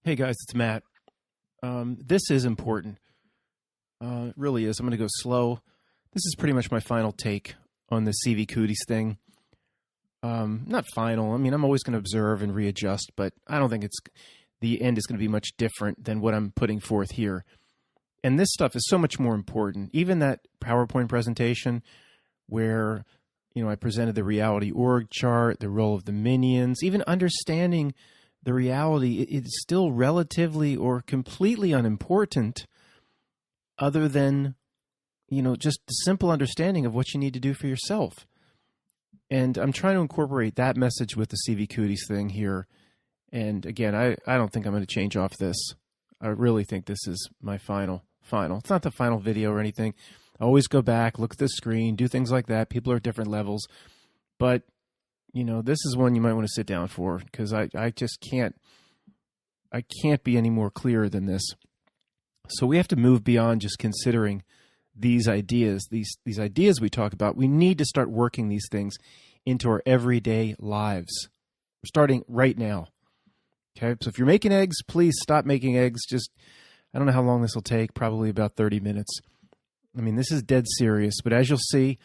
Hey guys, it's Matt. This is important. It really is. I'm going to go slow. This is pretty much my final take on the SeeVee Cooties thing. Not final. I mean, I'm always going to observe and readjust, but I don't think the end is going to be much different than what I'm putting forth here. And this stuff is so much more important. Even that PowerPoint presentation where, I presented the reality org chart, the role of the minions, even understanding the reality, it's still relatively or completely unimportant other than, just the simple understanding of what you need to do for yourself. And I'm trying to incorporate that message with the SeeVee Cooties thing here. And again, I don't think I'm going to change off this. I really think this is my final. It's not the final video or anything. I always go back, look at the screen, do things like that. People are at different levels. But this is one you might want to sit down for because I just can't be any more clear than this. So we have to move beyond just considering these ideas, these ideas we talk about. We need to start working these things into our everyday lives, starting right now. Okay, so if you're making eggs, please stop making eggs. I don't know how long this will take, probably about 30 minutes. I mean, this is dead serious, but as you'll see,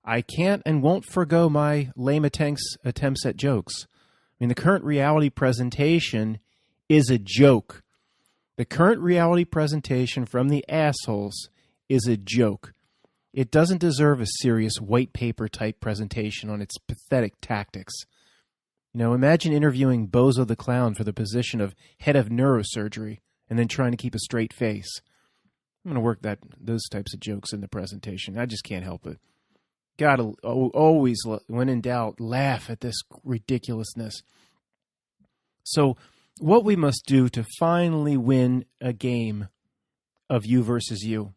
I can't and won't forgo my lame attempts at jokes. I mean, the current reality presentation is a joke. The current reality presentation from the assholes is a joke. It doesn't deserve a serious white paper type presentation on its pathetic tactics. Imagine interviewing Bozo the Clown for the position of head of neurosurgery and then trying to keep a straight face. I'm going to work those types of jokes in the presentation. I just can't help it. Gotta always, when in doubt, laugh at this ridiculousness. So what we must do to finally win a game of you versus you.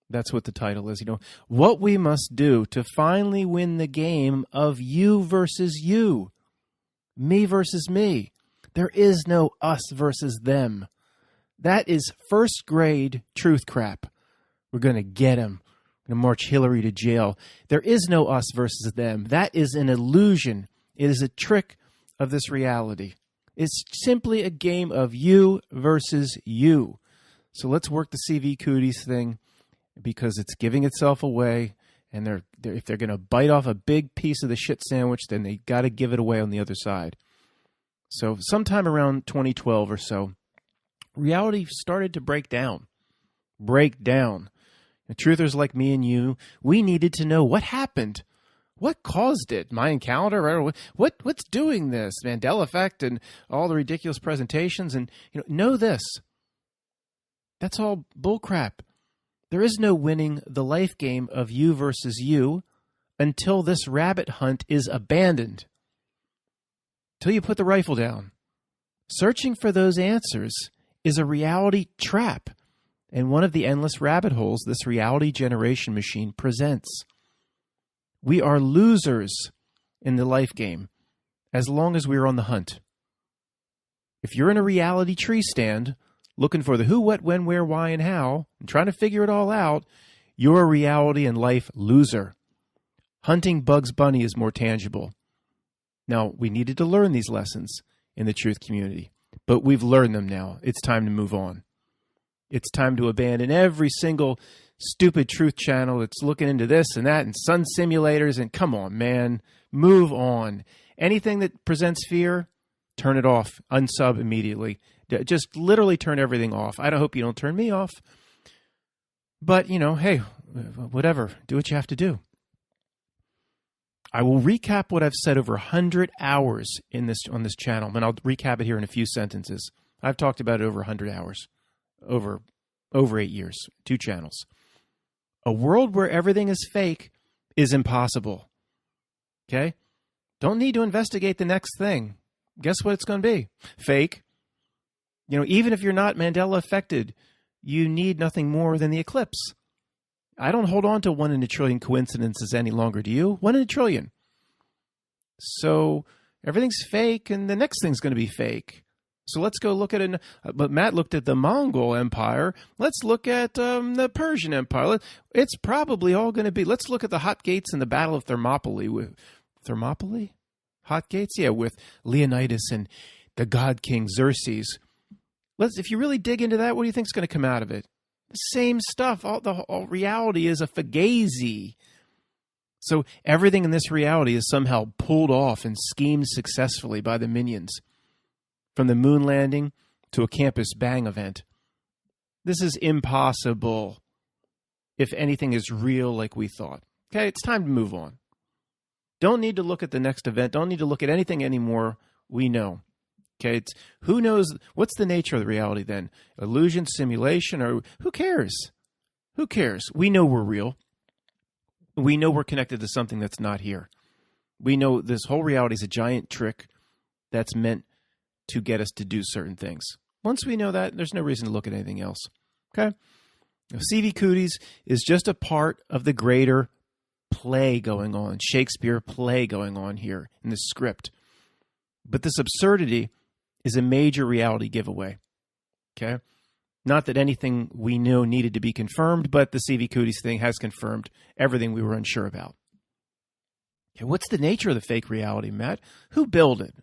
That's what the title is. What we must do to finally win the game of you versus you. Me versus me. There is no us versus them. That is first grade truth crap. We're going to get him. We're going to march Hillary to jail. There is no us versus them. That is an illusion. It is a trick of this reality. It's simply a game of you versus you. So let's work the SeeVee Cooties thing because it's giving itself away. And if they're going to bite off a big piece of the shit sandwich, then they got to give it away on the other side. So sometime around 2012 or so, reality started to break down. The truthers like me and you, we needed to know what happened. What caused it? Mayan calendar? What's doing this? Mandela effect and all the ridiculous presentations. And know this. That's all bullcrap. There is no winning the life game of you versus you until this rabbit hunt is abandoned. Till you put the rifle down. Searching for those answers is a reality trap, and one of the endless rabbit holes this reality generation machine presents. We are losers in the life game as long as we are on the hunt. If you're in a reality tree stand looking for the who, what, when, where, why, and how, and trying to figure it all out, you're a reality and life loser. Hunting Bugs Bunny is more tangible. Now, we needed to learn these lessons in the truth community. But we've learned them now. It's time to move on. It's time to abandon every single stupid truth channel that's looking into this and that and sun simulators. And come on, man, move on. Anything that presents fear, turn it off. Unsub immediately. Just literally turn everything off. I hope you don't turn me off. But, hey, whatever. Do what you have to do. I will recap what I've said over 100 hours on this channel, and I'll recap it here in a few sentences. I've talked about it over 100 hours, over 8 years, 2 channels. A world where everything is fake is impossible. Okay? Don't need to investigate the next thing. Guess what it's going to be? Fake. Even if you're not Mandela affected, you need nothing more than the eclipse. I don't hold on to 1 in a trillion coincidences any longer, do you? 1 in a trillion. So everything's fake, and the next thing's going to be fake. So let's go look at but Matt looked at the Mongol Empire. Let's look at the Persian Empire. It's probably all going to be. Let's look at the hot gates in the Battle of Thermopylae. Thermopylae? Hot gates? Yeah, with Leonidas and the god king Xerxes If you really dig into that, what do you think is going to come out of it? The same stuff. All reality is a fugazi. So everything in this reality is somehow pulled off and schemed successfully by the minions. From the moon landing to a campus bang event. This is impossible if anything is real like we thought. Okay, it's time to move on. Don't need to look at the next event. Don't need to look at anything anymore. We know. Okay, who knows? What's the nature of the reality then? Illusion, simulation, or who cares? Who cares? We know we're real. We know we're connected to something that's not here. We know this whole reality is a giant trick that's meant to get us to do certain things. Once we know that, there's no reason to look at anything else. Okay? Now, SeeVee Cooties is just a part of the greater play going on, Shakespeare play going on here in the script. But this absurdity is a major reality giveaway. Okay? Not that anything we knew needed to be confirmed, but the SeeVee Cooties thing has confirmed everything we were unsure about. Okay, what's the nature of the fake reality, Matt? Who built it?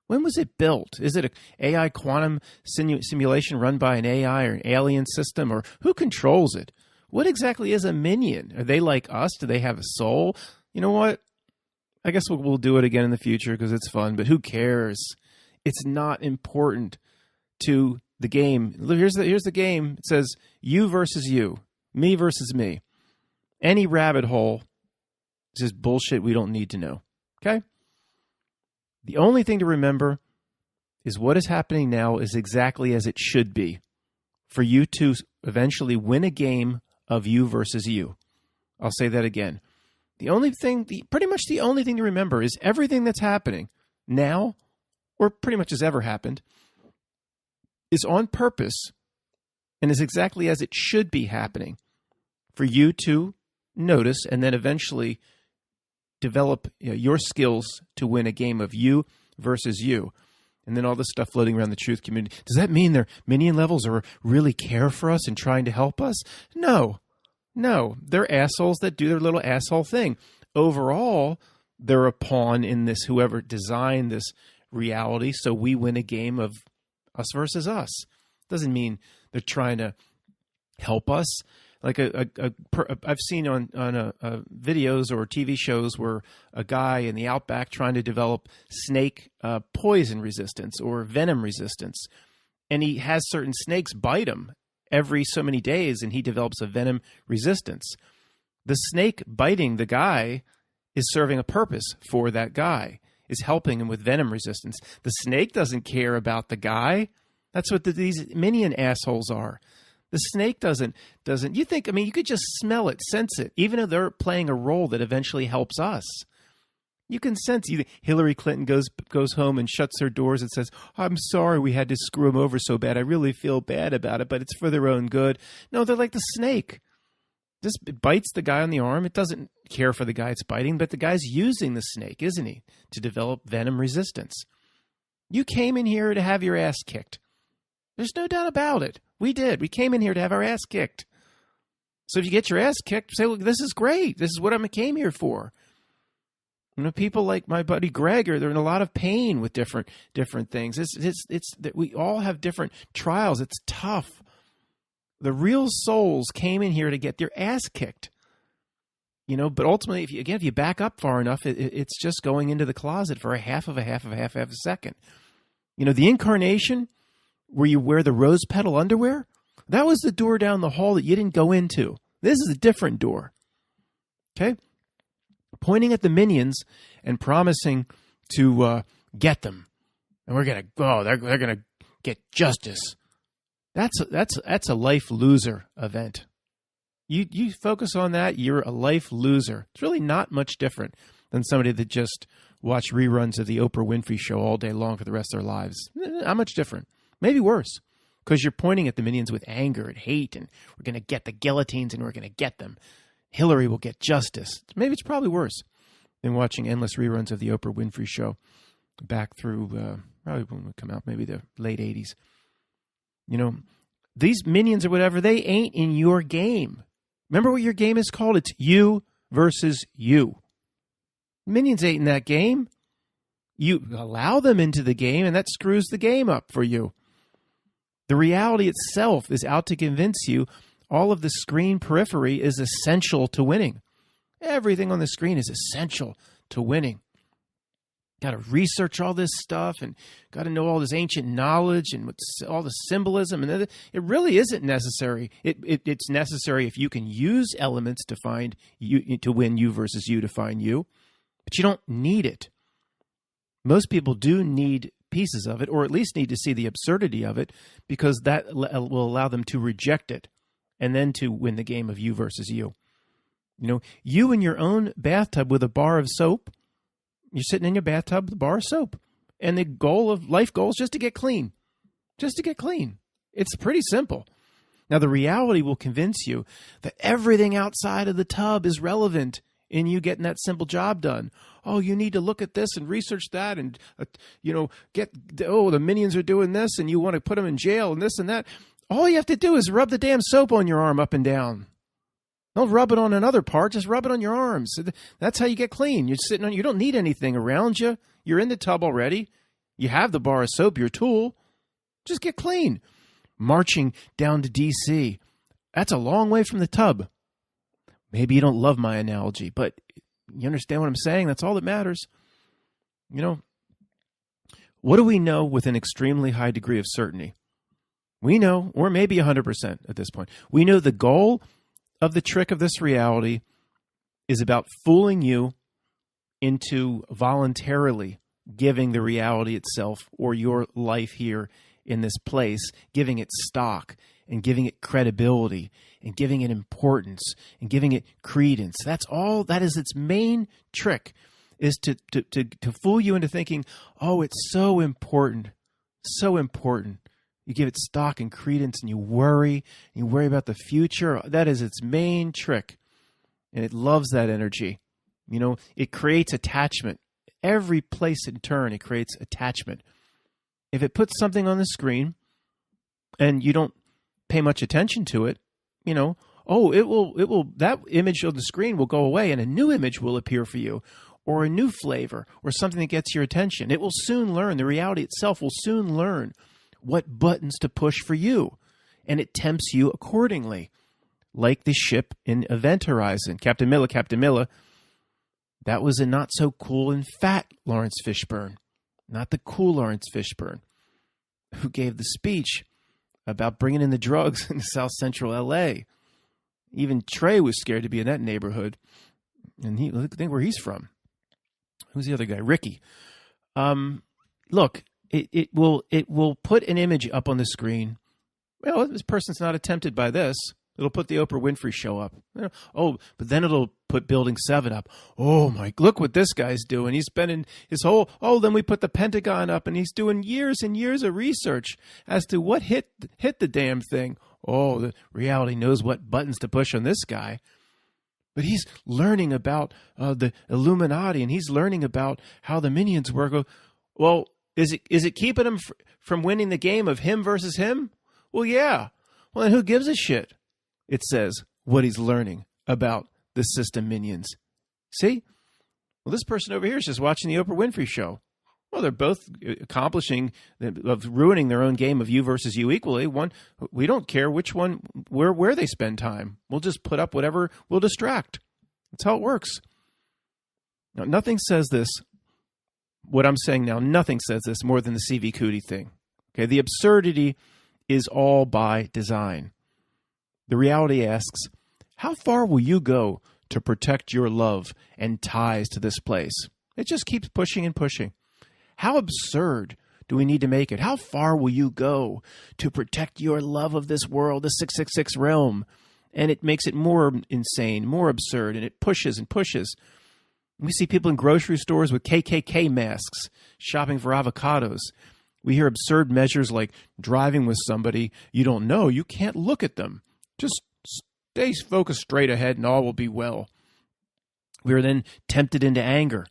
When was it built? Is it an AI quantum simulation run by an AI or an alien system? Or who controls it? What exactly is a minion? Are they like us? Do they have a soul? You know what? I guess we'll do it again in the future because it's fun, but who cares? It's not important to the game. Here's the game. It says you versus you, me versus me. Any rabbit hole is just bullshit we don't need to know. Okay? The only thing to remember is what is happening now is exactly as it should be for you to eventually win a game of you versus you. I'll say that again. Pretty much the only thing to remember is everything that's happening now, or pretty much has ever happened, is on purpose and is exactly as it should be happening for you to notice and then eventually develop your skills to win a game of you versus you. And then all this stuff floating around the truth community. Does that mean their minion levels are really care for us and trying to help us? No. They're assholes that do their little asshole thing. Overall, they're a pawn in this, whoever designed this reality, so we win a game of us versus us. Doesn't mean they're trying to help us. Like I've seen on videos or TV shows where a guy in the outback trying to develop snake poison resistance or venom resistance, and he has certain snakes bite him every so many days, and he develops a venom resistance. The snake biting the guy is serving a purpose for that guy, is helping him with venom resistance. The snake doesn't care about the guy. That's what these minion assholes are. The snake doesn't, you think, you could just smell it, sense it, even though they're playing a role that eventually helps us. You can sense, Hillary Clinton goes home and shuts her doors and says, I'm sorry we had to screw him over so bad. I really feel bad about it, but it's for their own good. No, they're like the snake. It bites the guy on the arm. It doesn't care for the guy it's biting, but the guy's using the snake, isn't he, to develop venom resistance. You came in here to have your ass kicked. There's no doubt about it. We did. We came in here to have our ass kicked. So if you get your ass kicked, say, look, this is great. This is what I came here for. People like my buddy Greg they're in a lot of pain with different things. It's that we all have different trials. It's tough. The real souls came in here to get their ass kicked. But ultimately, if you back up far enough, it's just going into the closet for a half of a second. The incarnation where you wear the rose petal underwear, that was the door down the hall that you didn't go into. This is a different door. Okay? Pointing at the minions and promising to get them. And we're going to go. They're going to get justice. That's a life loser event. You focus on that, you're a life loser. It's really not much different than somebody that just watched reruns of the Oprah Winfrey Show all day long for the rest of their lives. Not much different. Maybe worse, because you're pointing at the minions with anger and hate, and we're going to get the guillotines, and we're going to get them. Hillary will get justice. Maybe it's probably worse than watching endless reruns of the Oprah Winfrey Show back through, probably when it come out, maybe the late 80s. These minions or whatever, they ain't in your game. Remember what your game is called? It's you versus you. Minions ain't in that game. You allow them into the game, and that screws the game up for you. The reality itself is out to convince you all of the screen periphery is essential to winning. Everything on the screen is essential to winning. Got to research all this stuff and got to know all this ancient knowledge and all the symbolism. And it really isn't necessary. It's necessary if you can use elements to find you, to win you versus you to find you, but you don't need it. Most people do need pieces of it, or at least need to see the absurdity of it, because that will allow them to reject it and then to win the game of you versus you. You know, you in your own bathtub with a bar of soap. You're sitting in your bathtub with a bar of soap. And the goal of life goal is just to get clean. Just to get clean. It's pretty simple. Now, the reality will convince you that everything outside of the tub is relevant in you getting that simple job done. Oh, you need to look at this and research that and, the minions are doing this and you want to put them in jail and this and that. All you have to do is rub the damn soap on your arm up and down. Don't rub it on another part. Just rub it on your arms. That's how you get clean. You're sitting on. You don't need anything around you. You're in the tub already. You have the bar of soap, your tool. Just get clean. Marching down to D.C. That's a long way from the tub. Maybe you don't love my analogy, but you understand what I'm saying? That's all that matters. You know, what do we know with an extremely high degree of certainty? We know, or maybe 100% at this point, we know the goal of the trick of this reality is about fooling you into voluntarily giving the reality itself or your life here in this place, giving it stock and giving it credibility and giving it importance and giving it credence. That's all. That is its main trick, is to fool you into thinking, oh, it's so important, so important. You give it stock and credence and you worry about the future. That is its main trick. And it loves that energy. You know, it creates attachment. Every place in turn, it creates attachment. If it puts something on the screen and you don't pay much attention to it, you know, that image of the screen will go away and a new image will appear for you, or a new flavor, or something that gets your attention. It will soon learn, the reality itself will soon learn what buttons to push for you, and it tempts you accordingly. Like the ship in Event Horizon. Captain Miller, that was a not so cool and fat Lawrence Fishburne, not the cool Lawrence Fishburne, who gave the speech about bringing in the drugs in South Central L.A. Even Trey was scared to be in that neighborhood, and think where he's from. Who's the other guy? Ricky. Look. It will put an image up on the screen. Well, this person's not tempted by this. It'll put the Oprah Winfrey show up. Oh, but then it'll put Building 7 up. Oh, look what this guy's doing. He's spending his whole, then we put the Pentagon up, and he's doing years and years of research as to what hit the damn thing. Oh, the reality knows what buttons to push on this guy. But he's learning about the Illuminati, and he's learning about how the minions work. Well, is it keeping him from winning the game of him versus him? Well, yeah. Well, then who gives a shit? It says what he's learning about the system minions. See? Well, this person over here is just watching the Oprah Winfrey show. Well, they're both accomplishing, of ruining their own game of you versus you equally. One, we don't care which one, where they spend time. We'll just put up whatever will distract. That's how it works. Now, nothing says this. What I'm saying now, nothing says this more than the SeeVee Cootie thing. Okay, the absurdity is all by design. The reality asks, how far will you go to protect your love and ties to this place? It just keeps pushing and pushing. How absurd do we need to make it? How far will you go to protect your love of this world, the 666 realm? And it makes it more insane, more absurd, and it pushes and pushes. We see people in grocery stores with KKK masks shopping for avocados. We hear absurd measures like driving with somebody you don't know. You can't look at them. Just stay focused straight ahead and all will be well. We are then tempted into anger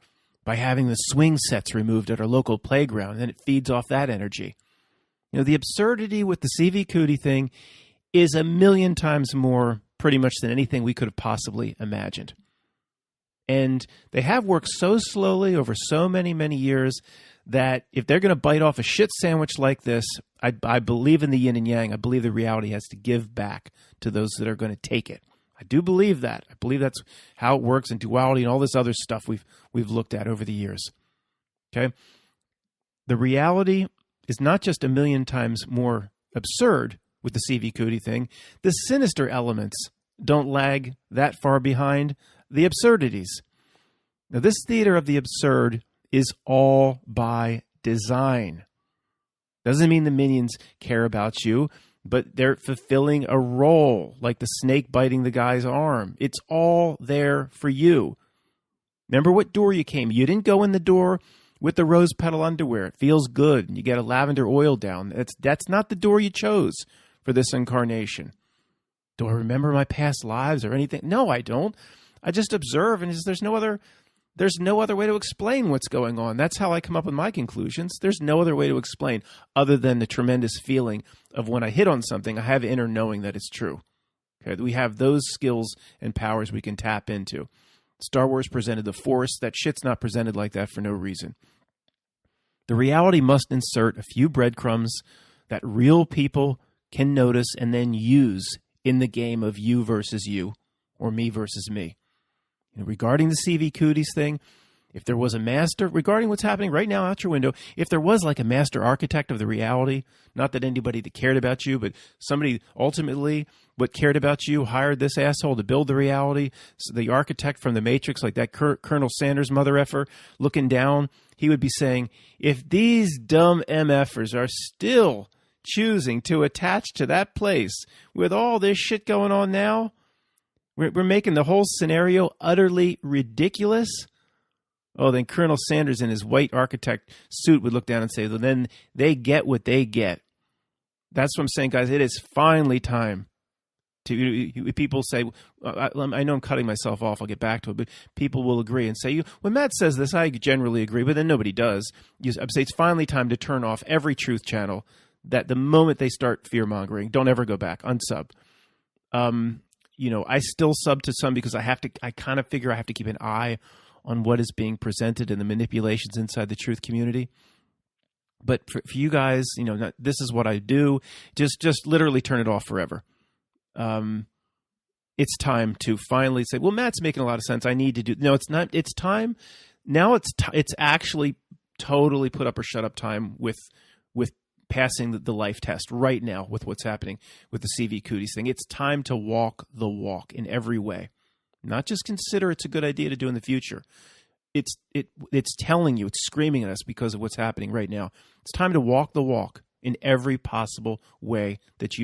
by having the swing sets removed at our local playground, and then it feeds off that energy. You know, the absurdity with the SeeVee Cootie thing is 1,000,000 times more pretty much than anything we could have possibly imagined. And they have worked so slowly over so many, many years that if they're going to bite off a shit sandwich like this, I believe in the yin and yang. I believe the reality has to give back to those that are going to take it. I do believe that. I believe that's how it works in duality and all this other stuff we've looked at over the years. Okay? The reality is not just a million times more absurd with the SeeVee Cootie thing. The sinister elements don't lag that far behind the absurdities. Now, this theater of the absurd is all by design. Doesn't mean the minions care about you, but they're fulfilling a role, like the snake biting the guy's arm. It's all there for you. Remember what door you came. You didn't go in the door with the rose petal underwear. It feels good, and you get a lavender oil down. That's not the door you chose for this incarnation. Do I remember my past lives or anything? No, I don't. I just observe, and there's no other way to explain what's going on. That's how I come up with my conclusions. There's no other way to explain other than the tremendous feeling of when I hit on something, I have inner knowing that it's true. Okay, we have those skills and powers we can tap into. Star Wars presented the Force. That shit's not presented like that for no reason. The reality must insert a few breadcrumbs that real people can notice and then use in the game of you versus you, or me versus me. Regarding the SeeVee Cooties thing, if there was a master, regarding what's happening right now out your window, if there was like a master architect of the reality, not that anybody that cared about you, but somebody ultimately what cared about you hired this asshole to build the reality, so the architect from the Matrix, like that Colonel Sanders mother effer, looking down, he would be saying, if these dumb MFers are still choosing to attach to that place with all this shit going on now, we're making the whole scenario utterly ridiculous. Oh, then Colonel Sanders in his white architect suit would look down and say, well, then they get what they get. That's what I'm saying, guys. It is finally time to, people say, I know I'm cutting myself off. I'll get back to it, but people will agree and say, when Matt says this, I generally agree, but then nobody does. I say it's finally time to turn off every truth channel that the moment they start fear-mongering, don't ever go back, unsub. I still sub to some because I kind of figure I have to keep an eye on what is being presented and the manipulations inside the truth community. But for you guys, this is what I do. Just literally turn it off forever. It's time to finally say, well, Matt's making a lot of sense. I need to do. No, it's not. It's time. Now it's actually totally put up or shut up time with passing the life test right now with what's happening with the SeeVee Cooties thing. It's time to walk the walk in every way. Not just consider it's a good idea to do in the future. It's telling you, it's screaming at us because of what's happening right now. It's time to walk the walk in every possible way that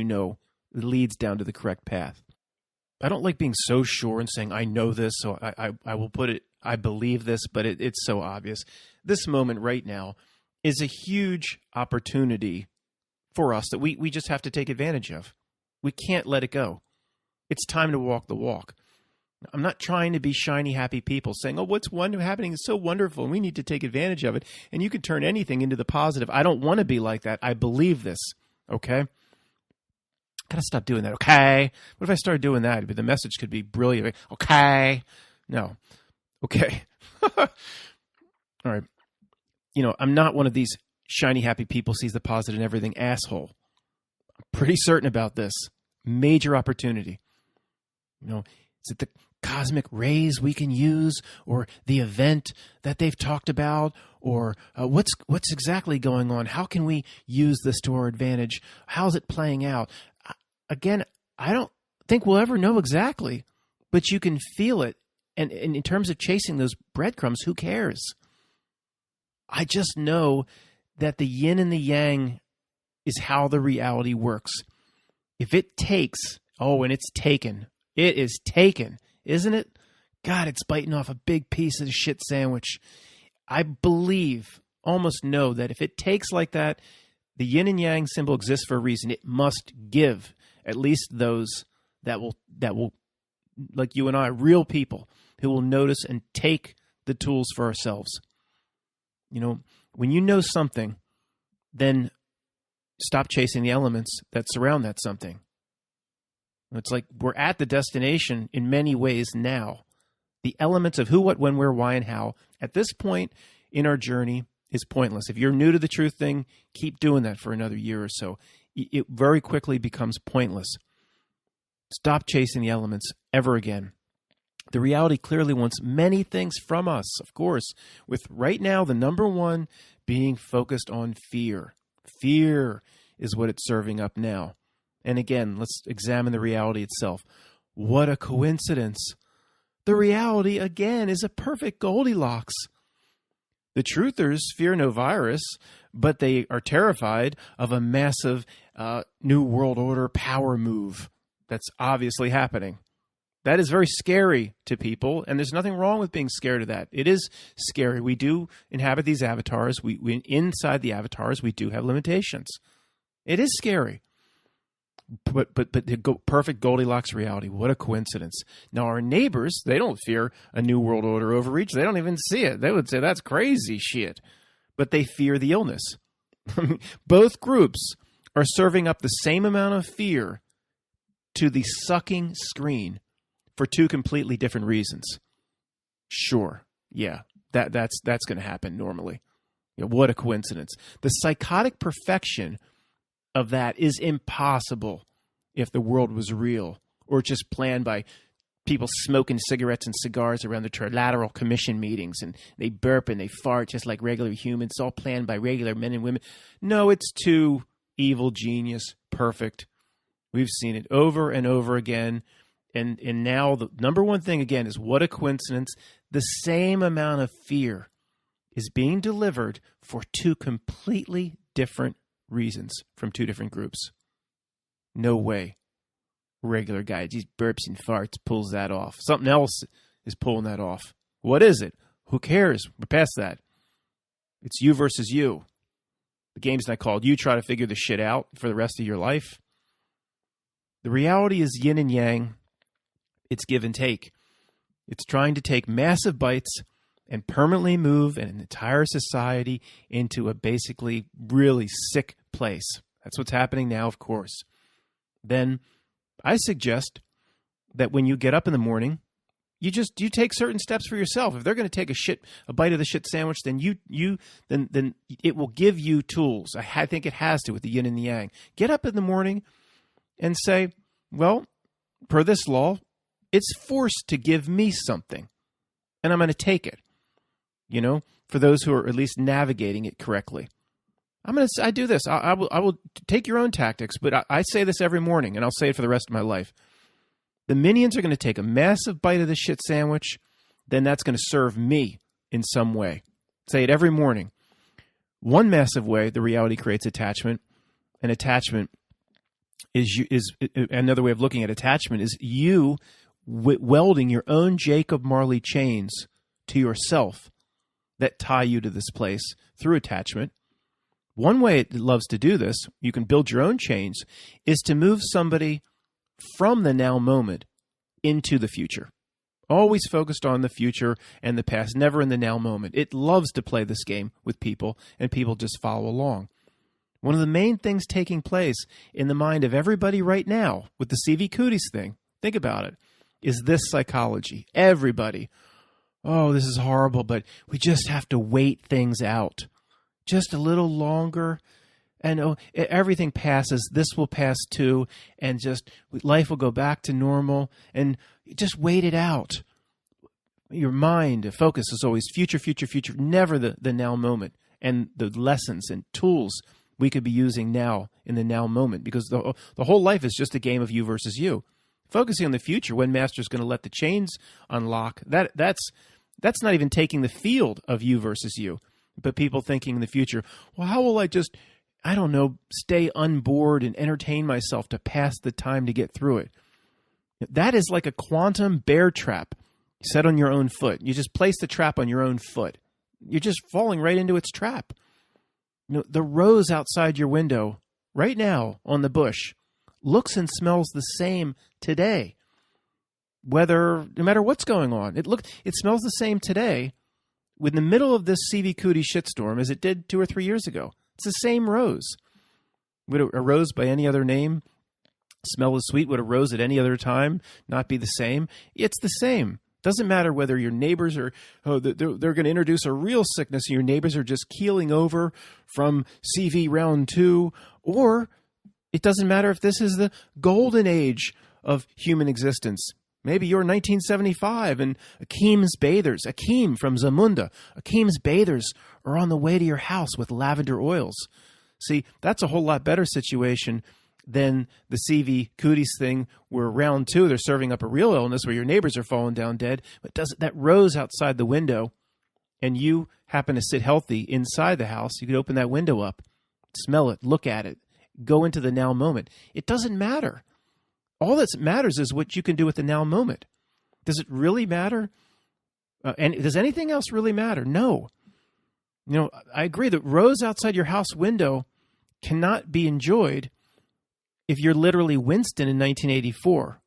leads down to the correct path. I don't like being so sure and saying, I know this, so I will put it, I believe this, but it's so obvious. This moment right now is a huge opportunity for us that we just have to take advantage of. We can't let it go. It's time to walk the walk. I'm not trying to be shiny, happy people saying, oh, what's happening is so wonderful and we need to take advantage of it. And you can turn anything into the positive. I don't want to be like that. I believe this. Okay? Gotta stop doing that. Okay? What if I started doing that? But the message could be brilliant. Okay? No. Okay. All right. I'm not one of these shiny, happy people sees the positive in everything asshole. I'm pretty certain about this. Major opportunity. Is it the cosmic rays we can use, or the event that they've talked about, or what's exactly going on? How can we use this to our advantage? How's it playing out? Again, I don't think we'll ever know exactly, but you can feel it. And in terms of chasing those breadcrumbs, who cares? I just know that the yin and the yang is how the reality works. If it takes, and it's taken. It is taken, isn't it? God, it's biting off a big piece of the shit sandwich. I believe, almost know that if it takes like that, the yin and yang symbol exists for a reason. It must give at least those that will, like you and I, real people who will notice and take the tools for ourselves. When you know something, then stop chasing the elements that surround that something. It's like we're at the destination in many ways now. The elements of who, what, when, where, why, and how at this point in our journey is pointless. If you're new to the truth thing, keep doing that for another year or so. It very quickly becomes pointless. Stop chasing the elements ever again. The reality clearly wants many things from us, of course, with right now the number one being focused on fear. Fear is what it's serving up now. And again, let's examine the reality itself. What a coincidence. The reality, again, is a perfect Goldilocks. The truthers fear no virus, but they are terrified of a massive New World Order power move that's obviously happening. That is very scary to people, and there's nothing wrong with being scared of that. It is scary. We do inhabit these avatars. We inside the avatars, we do have limitations. It is scary. But the perfect Goldilocks reality, what a coincidence. Now, our neighbors, they don't fear a New World Order overreach. They don't even see it. They would say, that's crazy shit. But they fear the illness. Both groups are serving up the same amount of fear to the sucking screen for two completely different reasons. Sure, yeah, that's going to happen normally. What a coincidence. The psychotic perfection of that is impossible if the world was real or just planned by people smoking cigarettes and cigars around the Trilateral Commission meetings, and they burp and they fart just like regular humans. It's all planned by regular men and women. No, it's too evil genius perfect. We've seen it over and over again. And now the number one thing, again, is what a coincidence. The same amount of fear is being delivered for two completely different reasons from two different groups. No way. Regular guy, just burps and farts, pulls that off. Something else is pulling that off. What is it? Who cares? We're past that. It's you versus you. The game's not called You Try to Figure the Shit Out for the rest of your life. The reality is yin and yang. It's give and take. It's trying to take massive bites and permanently move an entire society into a basically really sick place. That's what's happening now, of course. Then I suggest that when you get up in the morning, you take certain steps for yourself. If they're going to take a bite of the shit sandwich, then then it will give you tools. I think it has to with the yin and the yang. Get up in the morning and say, well, per this law, it's forced to give me something, and I'm going to take it. For those who are at least navigating it correctly. I do this. I will take your own tactics, but I say this every morning, and I'll say it for the rest of my life. The minions are going to take a massive bite of the shit sandwich, then that's going to serve me in some way. Say it every morning. One massive way the reality creates attachment, and attachment is another way of looking at attachment is you welding your own Jacob Marley chains to yourself that tie you to this place through attachment. One way it loves to do this, you can build your own chains, is to move somebody from the now moment into the future. Always focused on the future and the past, never in the now moment. It loves to play this game with people, and people just follow along. One of the main things taking place in the mind of everybody right now with the SeeVee Cooties thing, think about it, is this psychology. Everybody, oh, this is horrible, but we just have to wait things out. Just a little longer, and everything passes. This will pass too, and just life will go back to normal, and just wait it out. Your mind, focus is always future, future, future, never the now moment, and the lessons and tools we could be using now in the now moment, because the whole life is just a game of you versus you. Focusing on the future, when Master's going to let the chains unlock, that's not even taking the field of you versus you. But people thinking in the future, well, how will I just, I don't know, stay unbored and entertain myself to pass the time to get through it? That is like a quantum bear trap set on your own foot. You just place the trap on your own foot. You're just falling right into its trap. The rose outside your window right now on the bush looks and smells the same today. No matter what's going on, it smells the same today. In the middle of this SeeVee Cootie shitstorm as it did 2 or 3 years ago. It's the same rose. Would a rose by any other name smell as sweet? Would a rose at any other time not be the same? It's the same. Doesn't matter whether your neighbors are, they're going to introduce a real sickness and your neighbors are just keeling over from SeeVee round 2, or it doesn't matter if this is the golden age of human existence. Maybe you're 1975 and Akeem's bathers, Akeem from Zamunda, Akeem's bathers are on the way to your house with lavender oils. See, that's a whole lot better situation than the SeeVee cooties thing where round 2 they're serving up a real illness where your neighbors are falling down dead. But that rose outside the window and you happen to sit healthy inside the house, you could open that window up, smell it, look at it, go into the now moment. It doesn't matter. All that matters is what you can do with the now moment. Does it really matter? And does anything else really matter? No. You know, I agree that rose outside your house window cannot be enjoyed if you're literally Winston in 1984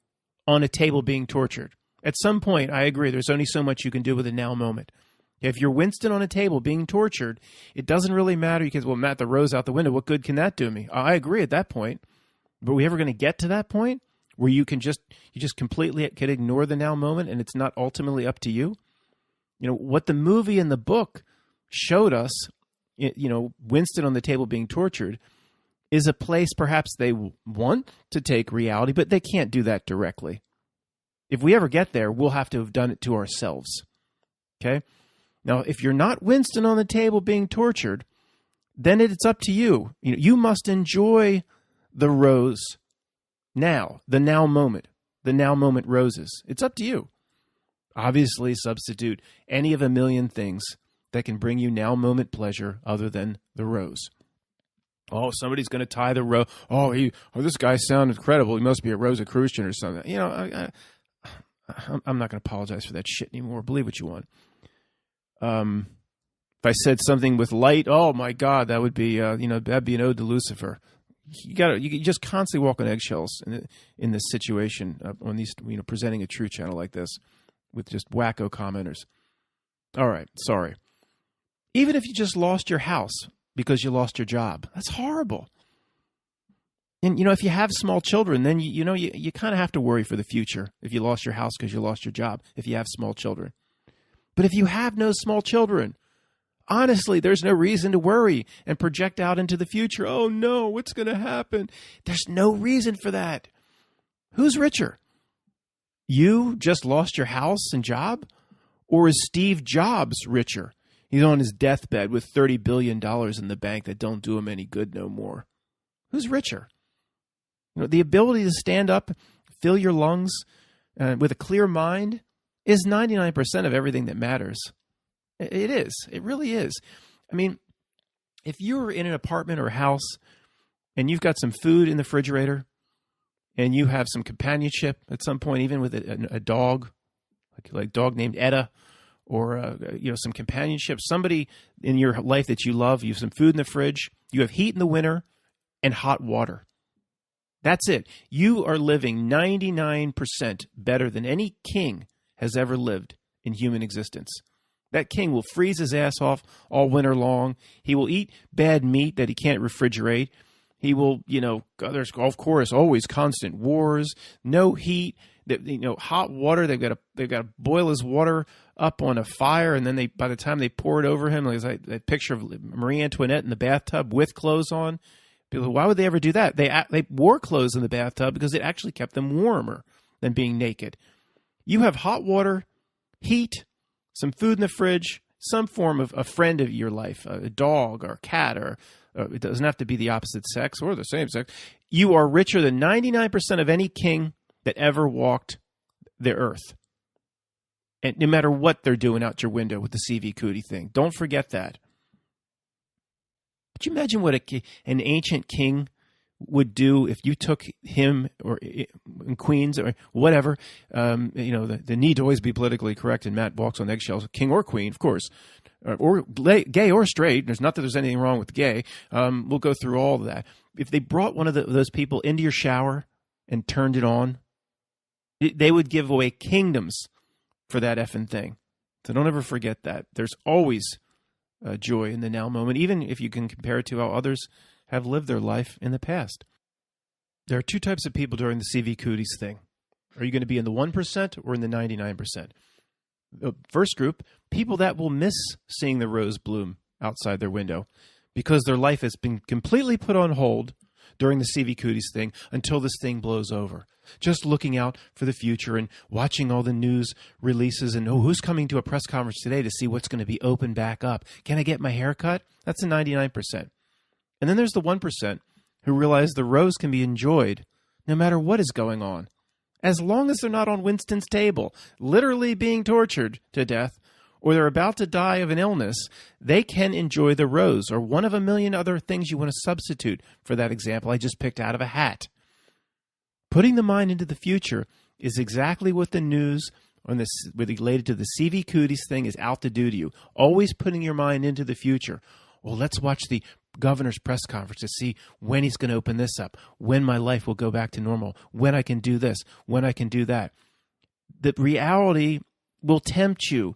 on a table being tortured. At some point, I agree, there's only so much you can do with a now moment. If you're Winston on a table being tortured, it doesn't really matter. You can say, well, Matt, the rose out the window, what good can that do me? I agree at that point. But are we ever going to get to that point where you just completely can ignore the now moment and it's not ultimately up to you? You know, what the movie and the book showed us, you know, Winston on the table being tortured, is a place perhaps they want to take reality, but they can't do that directly. If we ever get there, we'll have to have done it to ourselves. Okay? Now, if you're not Winston on the table being tortured, then it's up to you. You know, you must enjoy the rose now, the now moment roses. It's up to you. Obviously, substitute any of a million things that can bring you now moment pleasure other than the rose. Oh, somebody's going to tie the rose. Oh, this guy sounded credible. He must be a Rosicrucian or something. You know, I'm not going to apologize for that shit anymore. Believe what you want. If I said something with light, oh my God, that would be, that'd be an ode to Lucifer. You just constantly walk on eggshells in this situation on these, presenting a true channel like this with just wacko commenters. All right, sorry. Even if you just lost your house because you lost your job, that's horrible. And, if you have small children, then, you kind of have to worry for the future if you lost your house because you lost your job, if you have small children. But if you have no small children, honestly, there's no reason to worry and project out into the future. Oh, no, what's going to happen? There's no reason for that. Who's richer? You just lost your house and job? Or is Steve Jobs richer? He's on his deathbed with $30 billion in the bank that don't do him any good no more. Who's richer? The ability to stand up, fill your lungs with a clear mind is 99% of everything that matters. It is. It really is. I mean, if you're in an apartment or a house and you've got some food in the refrigerator and you have some companionship at some point, even with a dog, like a dog named Etta, or some companionship, somebody in your life that you love, you have some food in the fridge, you have heat in the winter and hot water. That's it. You are living 99% better than any king has ever lived in human existence. That king will freeze his ass off all winter long. He will eat bad meat that he can't refrigerate. He will, there's, of course, always constant wars, no heat, hot water. They've got to boil his water up on a fire, and then by the time they pour it over him, like that picture of Marie Antoinette in the bathtub with clothes on. People, why would they ever do that? They wore clothes in the bathtub because it actually kept them warmer than being naked. You have hot water, heat, some food in the fridge, some form of a friend of your life, a dog or a cat, or it doesn't have to be the opposite sex or the same sex. You are richer than 99% of any king that ever walked the earth. And no matter what they're doing out your window with the SeeVee cootie thing, don't forget that. Could you imagine what an ancient king would do if you took him or in Queens or whatever? The need to always be politically correct, and Matt walks on eggshells, king or queen, of course, or gay or straight. There's not that there's anything wrong with gay. We'll go through all of that. If they brought one of those people into your shower and turned it on, they would give away kingdoms for that effing thing. So don't ever forget that. There's always joy in the now moment, even if you can compare it to how others have lived their life in the past. There are two types of people during the SeeVee cooties thing. Are you going to be in the 1% or in the 99%? The first group, people that will miss seeing the rose bloom outside their window because their life has been completely put on hold during the CV Cooties thing until this thing blows over. Just looking out for the future and watching all the news releases and, oh, who's coming to a press conference today to see what's going to be open back up? Can I get my hair cut? That's the 99%. And then there's the 1% who realize the rose can be enjoyed no matter what is going on. As long as they're not on Winston's table, literally being tortured to death, or they're about to die of an illness, they can enjoy the rose, or one of a million other things you want to substitute for that example I just picked out of a hat. Putting the mind into the future is exactly what the news on this related to the CV Cooties thing is out to do to you. Always putting your mind into the future. Well, let's watch the governor's press conference to see when he's going to open this up, when my life will go back to normal, when I can do this, when I can do that. The reality will tempt you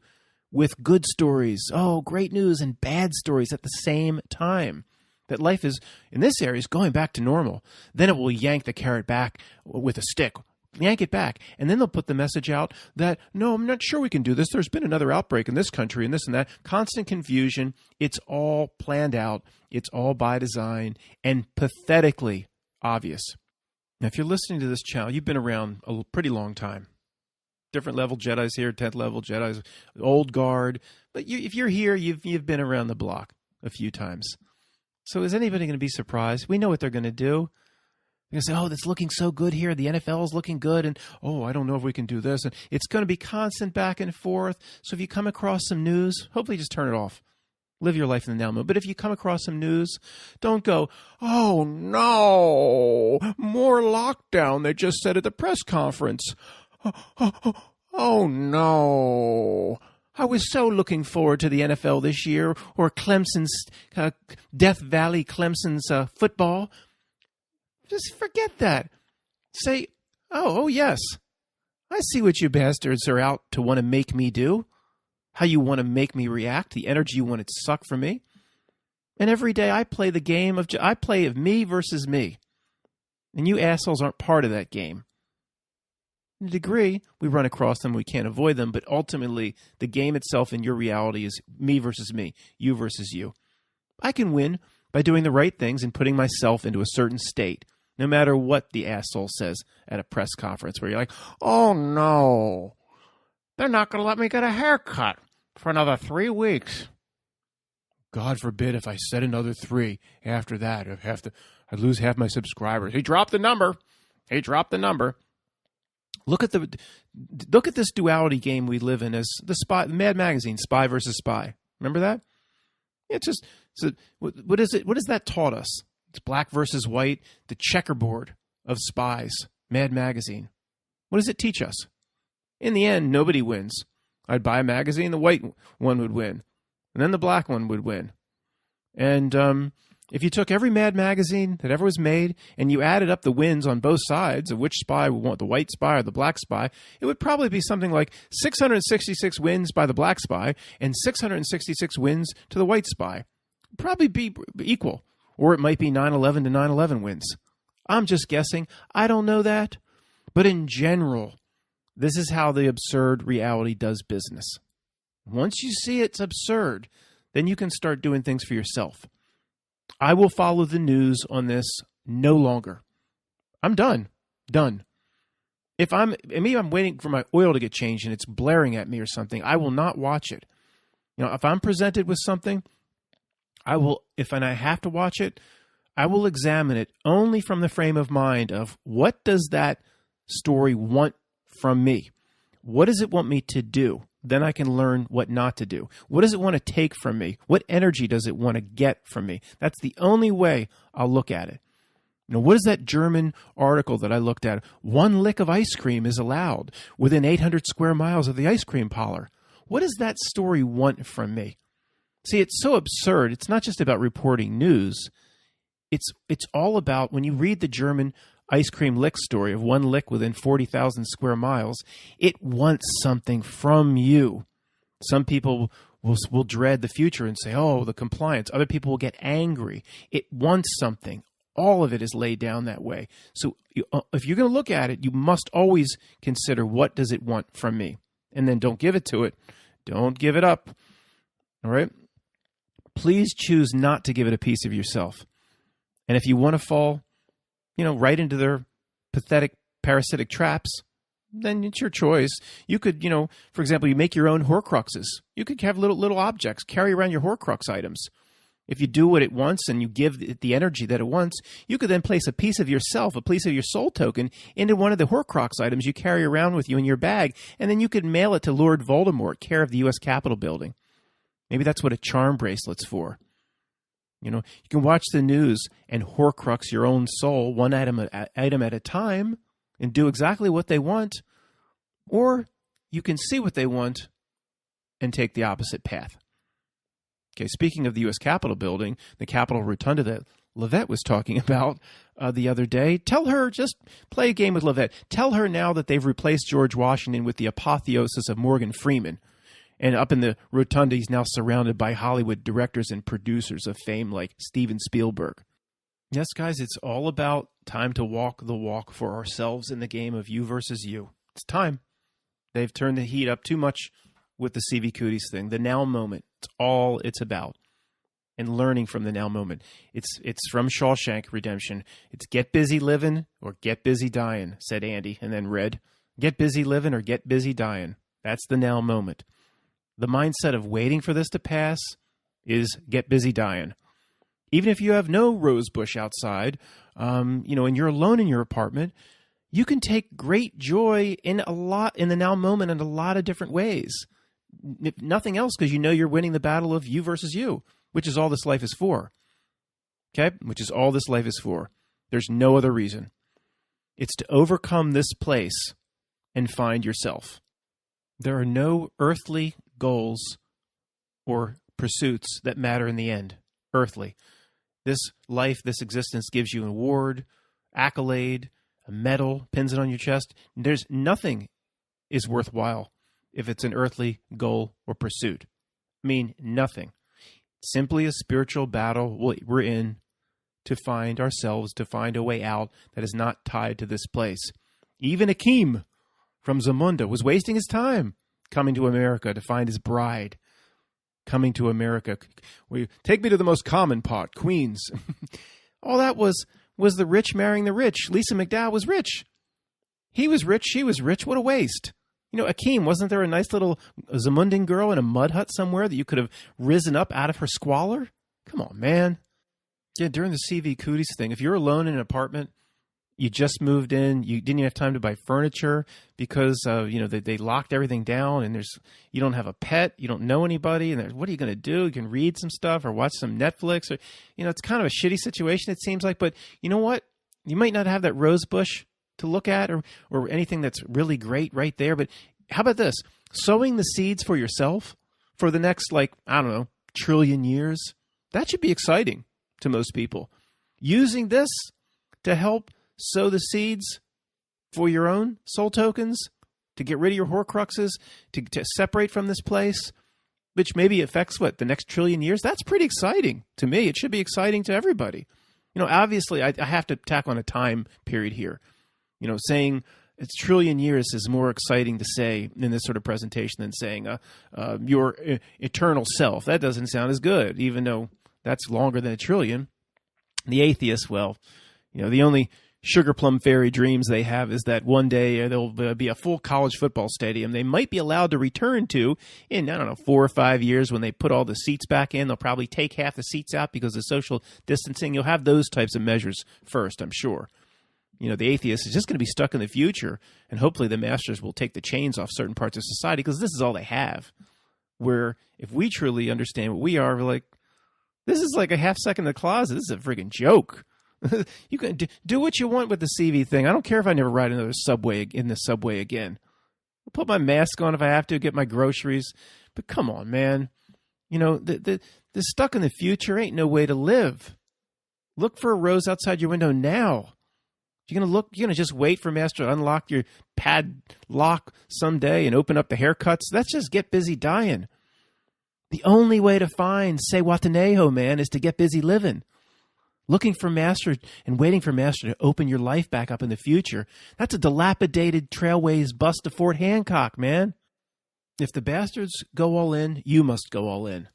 with good stories, oh, great news, and bad stories at the same time. That life is, in this area, is going back to normal. Then it will yank the carrot back with a stick. Yank it back. And then they'll put the message out that, no, I'm not sure we can do this. There's been another outbreak in this country and this and that. Constant confusion. It's all planned out. It's all by design and pathetically obvious. Now, if you're listening to this channel, you've been around a pretty long time. Different level Jedis here, 10th level Jedis, old guard. But if you're here, you've been around the block a few times. So is anybody going to be surprised? We know what they're going to do. They're going to say, oh, that's looking so good here. The NFL is looking good. And, oh, I don't know if we can do this. And it's going to be constant back and forth. So if you come across some news, hopefully just turn it off. Live your life in the now moment. But if you come across some news, don't go, oh, no, more lockdown, they just said at the press conference. Oh, no. I was so looking forward to the NFL this year, or Clemson's, Death Valley Clemson's football. Just forget that. Say, oh, yes. I see what you bastards are out to want to make me do. How you want to make me react, the energy you want to suck from me. And every day I play the game of me versus me. And you assholes aren't part of that game. To a degree, we run across them, we can't avoid them, but ultimately the game itself and your reality is me versus me, you versus you. I can win by doing the right things and putting myself into a certain state, no matter what the asshole says at a press conference where you're like, oh no, they're not going to let me get a haircut for another 3 weeks. God forbid if I said another 3 after that, I'd lose half my subscribers. He dropped the number. Look at this duality game we live in as the spy, Mad Magazine, spy versus spy. Remember that? It's just what is it? What has that taught us? It's black versus white, the checkerboard of spies, Mad Magazine. What does it teach us? In the end, nobody wins. I'd buy a magazine, the white one would win, and then the black one would win. And if you took every Mad Magazine that ever was made and you added up the wins on both sides of which spy would want, the white spy or the black spy, it would probably be something like 666 wins by the black spy and 666 wins to the white spy. Probably be equal. Or it might be 9/11 to 9/11 wins. I'm just guessing. I don't know that. But in general, this is how the absurd reality does business. Once you see it's absurd, then you can start doing things for yourself. I will follow the news on this no longer. I'm done. If I'm waiting for my oil to get changed and it's blaring at me or something, I will not watch it. If I'm presented with something, I have to watch it, I will examine it only from the frame of mind of what does that story want from me? What does it want me to do? Then I can learn what not to do. What does it want to take from me? What energy does it want to get from me? That's the only way I'll look at it. What is that German article that I looked at? 1 lick of ice cream is allowed within 800 square miles of the ice cream parlor. What does that story want from me? See, it's so absurd. It's not just about reporting news. It's all about, when you read the German ice cream lick story of 1 lick within 40,000 square miles, it wants something from you. Some people will dread the future and say, oh, the compliance. Other people will get angry. It wants something. All of it is laid down that way. So if you're going to look at it, you must always consider, what does it want from me? and then don't give it to it. Don't give it up. All right? Please choose not to give it a piece of yourself. And if you want to fall, right into their pathetic parasitic traps, then it's your choice. You could, for example, you make your own Horcruxes. You could have little objects, carry around your Horcrux items. If you do what it wants and you give it the energy that it wants, you could then place a piece of yourself, a piece of your soul token, into one of the Horcrux items you carry around with you in your bag, and then you could mail it to Lord Voldemort, care of the U.S. Capitol building. Maybe that's what a charm bracelet's for. You can watch the news and Horcrux your own soul one item at a time and do exactly what they want, or you can see what they want and take the opposite path. Okay, speaking of the U.S. Capitol building, the Capitol Rotunda that Levette was talking about the other day, tell her, just play a game with Levette. Tell her now that they've replaced George Washington with the apotheosis of Morgan Freeman. And up in the Rotunda, he's now surrounded by Hollywood directors and producers of fame like Steven Spielberg. Yes, guys, it's all about time to walk the walk for ourselves in the game of you versus you. It's time. They've turned the heat up too much with the SeeVee Cooties thing. The now moment. It's all it's about. And learning from the now moment. It's from Shawshank Redemption. It's get busy living or get busy dying, said Andy, and then read, get busy living or get busy dying. That's the now moment. The mindset of waiting for this to pass is get busy dying. Even if you have no rose bush outside, and you're alone in your apartment, you can take great joy in the now moment in a lot of different ways. If nothing else, because you're winning the battle of you versus you, which is all this life is for. Okay? Which is all this life is for. There's no other reason. It's to overcome this place and find yourself. There are no earthly goals or pursuits that matter in the end. Earthly. This life, this existence gives you an award, accolade, a medal, pins it on your chest. There's nothing is worthwhile if it's an earthly goal or pursuit. I mean, nothing. Simply a spiritual battle we're in to find ourselves, to find a way out that is not tied to this place. Even Akeem from Zamunda was wasting his time coming to America to find his bride. Coming to America. Take me to the most common pot, Queens. All that was the rich marrying the rich. Lisa McDowell was rich. He was rich. She was rich. What a waste. Akeem, wasn't there a nice little Zamundan girl in a mud hut somewhere that you could have risen up out of her squalor? Come on, man. Yeah, during the SeeVee Cooties thing, if you're alone in an apartment, you just moved in, you didn't even have time to buy furniture because they locked everything down, and you don't have a pet, you don't know anybody, and what are you going to do? You can read some stuff or watch some Netflix, or it's kind of a shitty situation, it seems like. But you know what? You might not have that rose bush to look at or anything that's really great right there. But how about this? Sowing the seeds for yourself for the next, trillion years. That should be exciting to most people. Using this to help sow the seeds for your own soul tokens, to get rid of your Horcruxes, to separate from this place, which maybe affects, the next trillion years? That's pretty exciting to me. It should be exciting to everybody. Obviously, I have to tack on a time period here. Saying it's trillion years is more exciting to say in this sort of presentation than saying your eternal self. That doesn't sound as good, even though that's longer than a trillion. The atheists, the only sugar plum fairy dreams they have is that one day there'll be a full college football stadium they might be allowed to return to in, 4 or 5 years when they put all the seats back in. They'll probably take half the seats out because of social distancing. You'll have those types of measures first, I'm sure. The atheist is just going to be stuck in the future, and hopefully the masters will take the chains off certain parts of society because this is all they have. Where if we truly understand what we are, we're like, this is like a half second in the closet. This is a friggin' joke. You can do what you want with the SeeVee thing. I don't care if I never ride another subway in the subway again. I'll put my mask on if I have to, get my groceries. But come on, man. The stuck in the future ain't no way to live. Look for a rose outside your window now. You're gonna just wait for Master to unlock your padlock someday and open up the haircuts. That's just get busy dying. The only way to find Sewatenejo, man, is to get busy living. Looking for Master and waiting for Master to open your life back up in the future. That's a dilapidated Trailways bus to Fort Hancock, man. If the bastards go all in, you must go all in.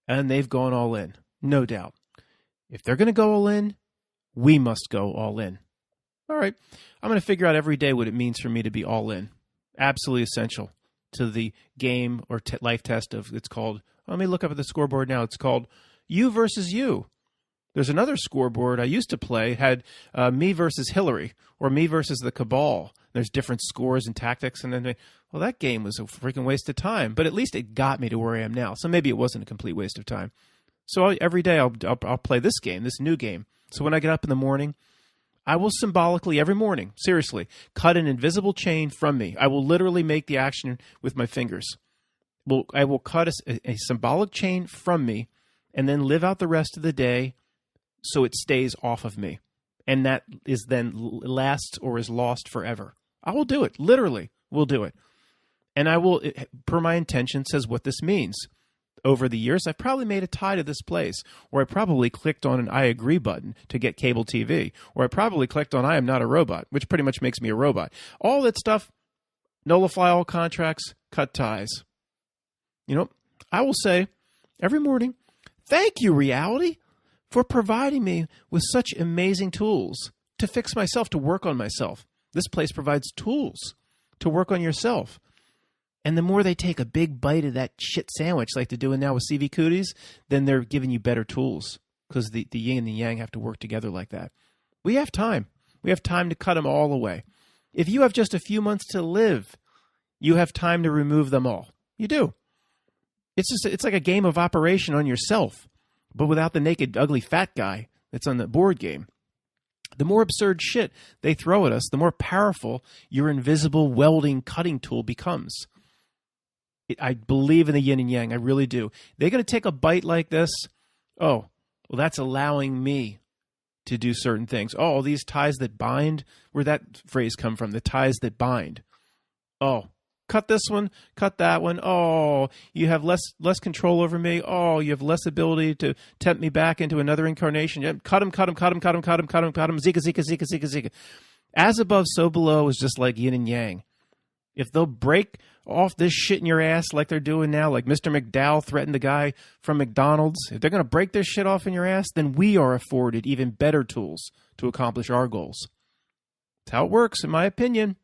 And they've gone all in, no doubt. If they're going to go all in, we must go all in. All right, I'm going to figure out every day what it means for me to be all in. Absolutely essential to the game or life test of, it's called, let me look up at the scoreboard now, it's called You versus You. There's another scoreboard I used to play, had me versus Hillary, or me versus the Cabal. There's different scores and tactics, and then, well, that game was a freaking waste of time, but at least it got me to where I am now, so maybe it wasn't a complete waste of time. So every day I'll play this game, this new game. So when I get up in the morning, I will symbolically, every morning, seriously, cut an invisible chain from me. I will literally make the action with my fingers. I will cut a symbolic chain from me and then live out the rest of the day so it stays off of me. And that is then lasts or is lost forever. I will do it. Literally, will do it. And I will, per my intention, says what this means. Over the years, I've probably made a tie to this place, or I probably clicked on an I agree button to get cable TV, or I probably clicked on I am not a robot, which pretty much makes me a robot. All that stuff, nullify all contracts, cut ties. You know, I will say every morning, thank you, reality, for providing me with such amazing tools to fix myself, to work on myself. This place provides tools to work on yourself. And the more they take a big bite of that shit sandwich like they're doing now with SeeVee Cooties, then they're giving you better tools because the yin and the yang have to work together like that. We have time. We have time to cut them all away. If you have just a few months to live, you have time to remove them all. You do. It's like a game of operation on yourself, but without the naked, ugly, fat guy that's on the board game. The more absurd shit they throw at us, the more powerful your invisible welding cutting tool becomes. I believe in the yin and yang. I really do. They're going to take a bite like this. Oh, well, that's allowing me to do certain things. Oh, these ties that bind. Where'd that phrase come from? The ties that bind. Oh, cut this one, cut that one. Oh, you have less control over me. Oh, you have less ability to tempt me back into another incarnation. Yeah, cut him, cut him, cut him, cut him, cut him, cut him, cut him. Zika, zika, zika, zika, zika. As above, so below is just like yin and yang. If they'll break off this shit in your ass like they're doing now, like Mr. McDowell threatened the guy from McDonald's, if they're going to break this shit off in your ass, then we are afforded even better tools to accomplish our goals. That's how it works, in my opinion.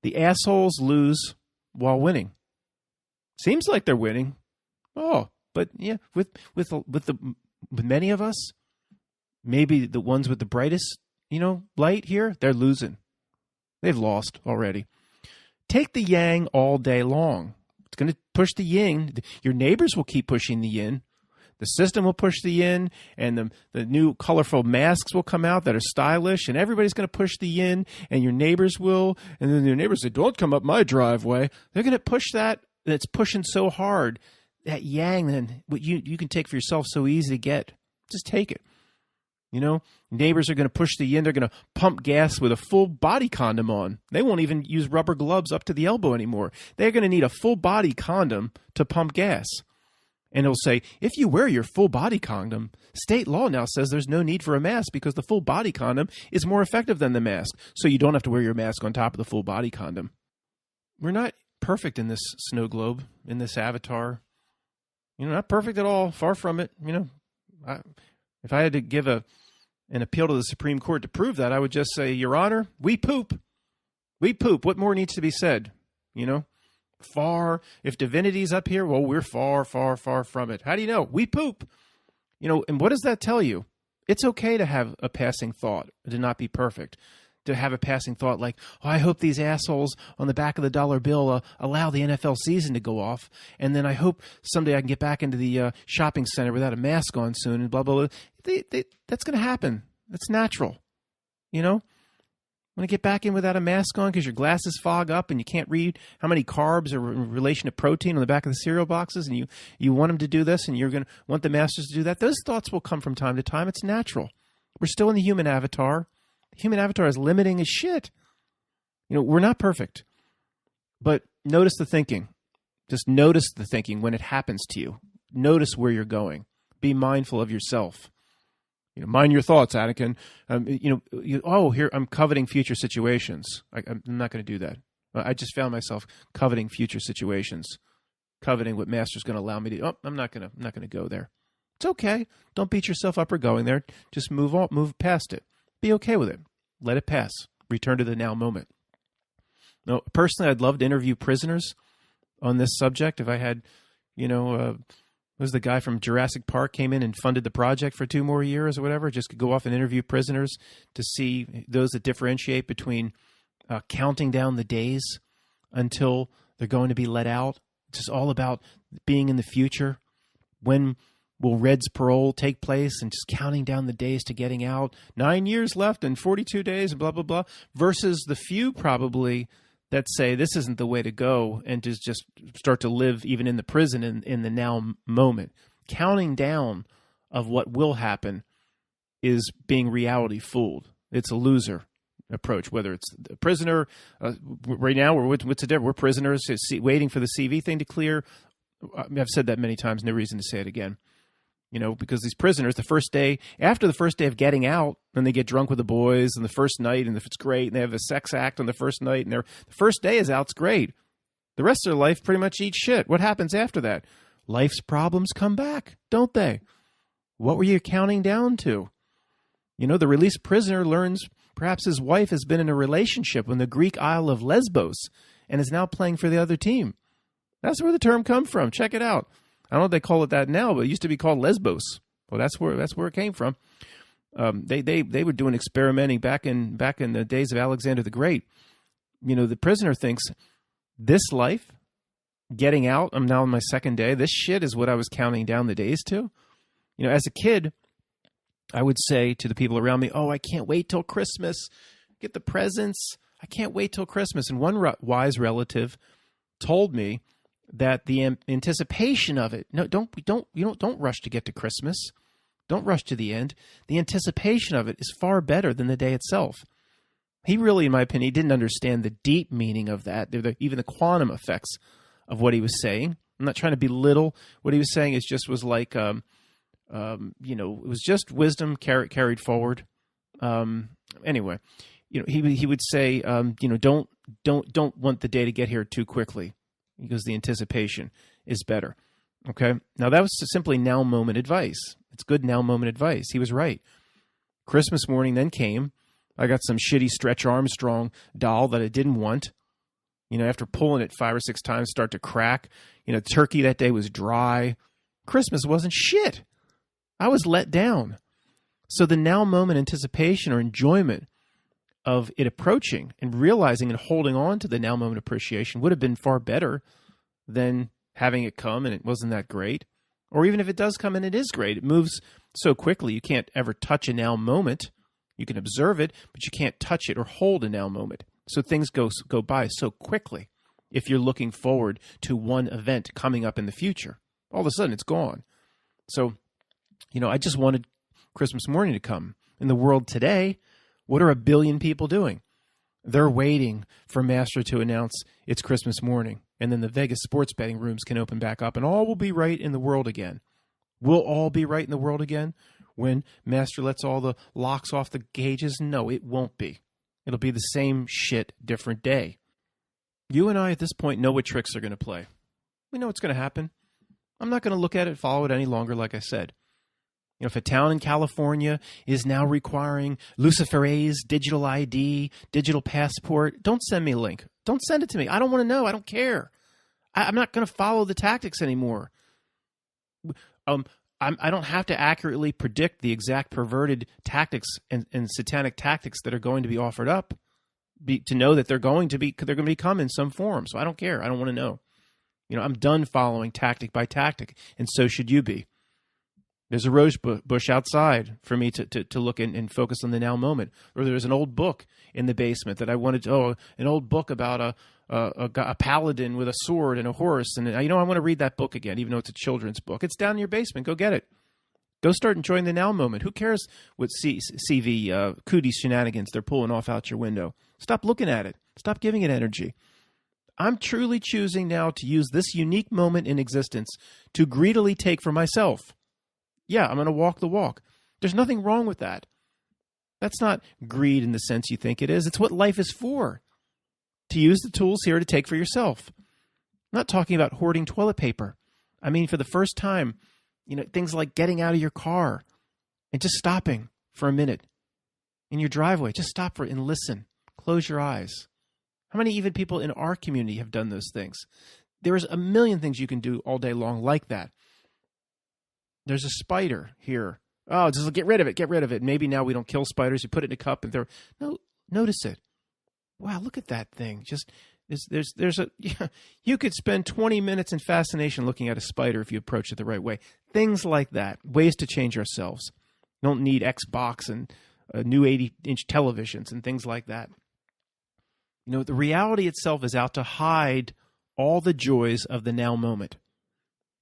The assholes lose while winning. Seems like they're winning. Oh, but yeah, with many of us, maybe the ones with the brightest, light here, they're losing. They've lost already. Take the yang all day long. It's going to push the yin. Your neighbors will keep pushing the yin. The system will push the yin, and the new colorful masks will come out that are stylish, and everybody's going to push the yin, and your neighbors will. And then your neighbors say, don't come up my driveway. They're going to push that. That's pushing so hard. That yang, then, what you can take for yourself so easy to get. Just take it. Neighbors are going to push the yin. They're going to pump gas with a full body condom on. They won't even use rubber gloves up to the elbow anymore. They're going to need a full body condom to pump gas. And it'll say, if you wear your full body condom, state law now says there's no need for a mask because the full body condom is more effective than the mask. So you don't have to wear your mask on top of the full body condom. We're not perfect in this snow globe, in this avatar. Not perfect at all. Far from it. If I had to give an appeal to the Supreme Court to prove that, I would just say, Your Honor, we poop. We poop. What more needs to be said? Far. If divinity's up here, well, we're far, far, far from it. How do you know? We poop. And what does that tell you? It's okay to have a passing thought, to not be perfect. To have a passing thought like, oh, I hope these assholes on the back of the dollar bill allow the NFL season to go off. And then I hope someday I can get back into the shopping center without a mask on soon and blah, blah, blah. That's going to happen. That's natural. Want to get back in without a mask on because your glasses fog up and you can't read how many carbs are in relation to protein on the back of the cereal boxes, and you want them to do this and you're going to want the masters to do that. Those thoughts will come from time to time. It's natural. We're still in the human avatar. The human avatar is limiting as shit. We're not perfect. But notice the thinking. Just notice the thinking when it happens to you. Notice where you're going. Be mindful of yourself. Mind your thoughts, Anakin. Here I'm coveting future situations. I'm not going to do that. I just found myself coveting future situations, coveting what Master's going to allow me to. Oh, I'm not going to go there. It's okay. Don't beat yourself up for going there. Just move on, move past it. Be okay with it. Let it pass. Return to the now moment. Now, personally, I'd love to interview prisoners on this subject. If I had, was the guy from Jurassic Park came in and funded the project for 2 more years or whatever, just could go off and interview prisoners to see those that differentiate between counting down the days until they're going to be let out. It's just all about being in the future. When will Red's parole take place, and just counting down the days to getting out? 9 years left and 42 days and blah, blah, blah, versus the few probably that say this isn't the way to go and just start to live even in the prison in the now moment. Counting down of what will happen is being reality fooled. It's a loser approach, whether it's a prisoner. Right now, what's the difference? We're prisoners waiting for the SeeVee thing to clear. I've said that many times, no reason to say it again. Because these prisoners, after the first day of getting out, then they get drunk with the boys on the first night, and if it's great, and they have a sex act on the first night, and the first day is out, it's great. The rest of their life pretty much eats shit. What happens after that? Life's problems come back, don't they? What were you counting down to? The released prisoner learns perhaps his wife has been in a relationship on the Greek Isle of Lesbos and is now playing for the other team. That's where the term comes from. Check it out. I don't know if they call it that now, but it used to be called Lesbos. Well, that's where it came from. They were doing experimenting back in the days of Alexander the Great. The prisoner thinks this life, getting out, I'm now on my second day. This shit is what I was counting down the days to. As a kid, I would say to the people around me, "Oh, I can't wait till Christmas. Get the presents. I can't wait till Christmas." And one wise relative told me that the anticipation of it, don't rush to get to Christmas. Don't rush to the end. The anticipation of it is far better than the day itself. He really, in my opinion, didn't understand the deep meaning of that, even the quantum effects of what he was saying. I'm not trying to belittle what he was saying. It just was like, it was just wisdom carried forward. Anyway, he would say, don't want the day to get here too quickly, because the anticipation is better. Okay? Now, that was simply now moment advice. It's good now moment advice. He was right. Christmas morning then came. I got some shitty Stretch Armstrong doll that I didn't want. After pulling it 5 or 6 times, start to crack. Turkey that day was dry. Christmas wasn't shit. I was let down. So the now moment anticipation or enjoyment of it approaching and realizing and holding on to the now moment appreciation would have been far better than having it come and it wasn't that great. Or even if it does come and it is great, it moves so quickly you can't ever touch a now moment. You can observe it, but you can't touch it or hold a now moment. So things go by so quickly if you're looking forward to one event coming up in the future. All of a sudden it's gone. So, I just wanted Christmas morning to come. In the world today, what are 1 billion people doing? They're waiting for Master to announce it's Christmas morning, and then the Vegas sports betting rooms can open back up, and all will be right in the world again. We'll all be right in the world again when Master lets all the locks off the cages? No, it won't be. It'll be the same shit, different day. You and I at this point know what tricks are going to play. We know what's going to happen. I'm not going to look at it, follow it any longer, like I said. If a town in California is now requiring Luciferase, digital ID, digital passport, don't send me a link. Don't send it to me. I don't want to know. I don't care. I'm not going to follow the tactics anymore. I don't have to accurately predict the exact perverted tactics and satanic tactics that are going to be offered up to know that they're going to come in some form. So I don't care. I don't want to know. I'm done following tactic by tactic, and so should you be. There's a rose bush outside for me to look and focus on the now moment. Or there's an old book in the basement that I wanted an old book about a paladin with a sword and a horse. And I want to read that book again, even though it's a children's book. It's down in your basement. Go get it. Go start enjoying the now moment. Who cares what SeeVee cootie shenanigans they're pulling off out your window? Stop looking at it. Stop giving it energy. I'm truly choosing now to use this unique moment in existence to greedily take for myself. Yeah, I'm going to walk the walk. There's nothing wrong with that. That's not greed in the sense you think it is. It's what life is for. to use the tools here to take for yourself. I'm not talking about hoarding toilet paper. I mean, for the first time, things like getting out of your car and just stopping for a minute in your driveway. Just stop for it and listen. Close your eyes. How many even people in our community have done those things? There's a million things you can do all day long like that. There's a spider here. Oh, just get rid of it. Get rid of it. Maybe now we don't kill spiders. You put it in a cup and no, notice it. Wow, look at that thing. Just you could spend 20 minutes in fascination looking at a spider if you approach it the right way. Things like that. Ways to change ourselves. You don't need Xbox and new 80-inch televisions and things like that. The reality itself is out to hide all the joys of the now moment.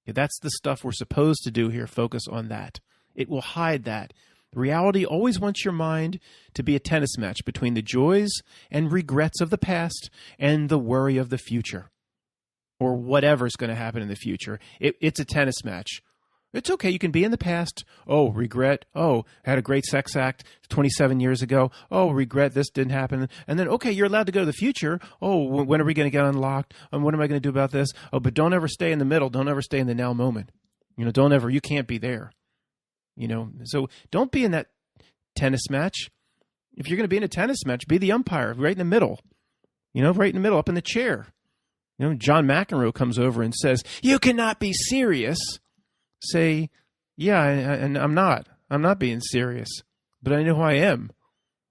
That's the stuff we're supposed to do here. Focus on that. It will hide that. Reality always wants your mind to be a tennis match between the joys and regrets of the past and the worry of the future, or whatever's going to happen in the future. It's a tennis match. It's okay. You can be in the past. Oh, regret. Oh, I had a great sex act 27 years ago. Oh, regret. This didn't happen. And then, okay, you're allowed to go to the future. Oh, when are we going to get unlocked? And what am I going to do about this? Oh, but don't ever stay in the middle. Don't ever stay in the now moment. You can't be there. So don't be in that tennis match. If you're going to be in a tennis match, be the umpire right in the middle, right in the middle, up in the chair. John McEnroe comes over and says, "You cannot be serious." Say, "Yeah, and I'm not being serious, but I know who I am."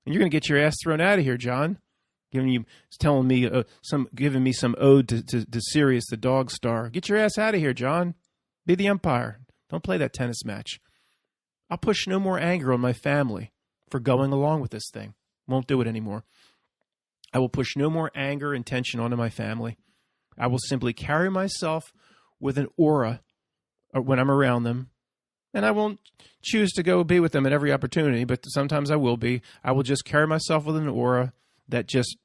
And you're going to get your ass thrown out of here, John. Giving me some ode to Sirius, the dog star. Get your ass out of here, John. Be the umpire. Don't play that tennis match. I'll push no more anger on my family for going along with this thing. Won't do it anymore. I will push no more anger and tension onto my family. I will simply carry myself with an aura when I'm around them. And I won't choose to go be with them at every opportunity, but sometimes I will be. I will just carry myself with an aura that just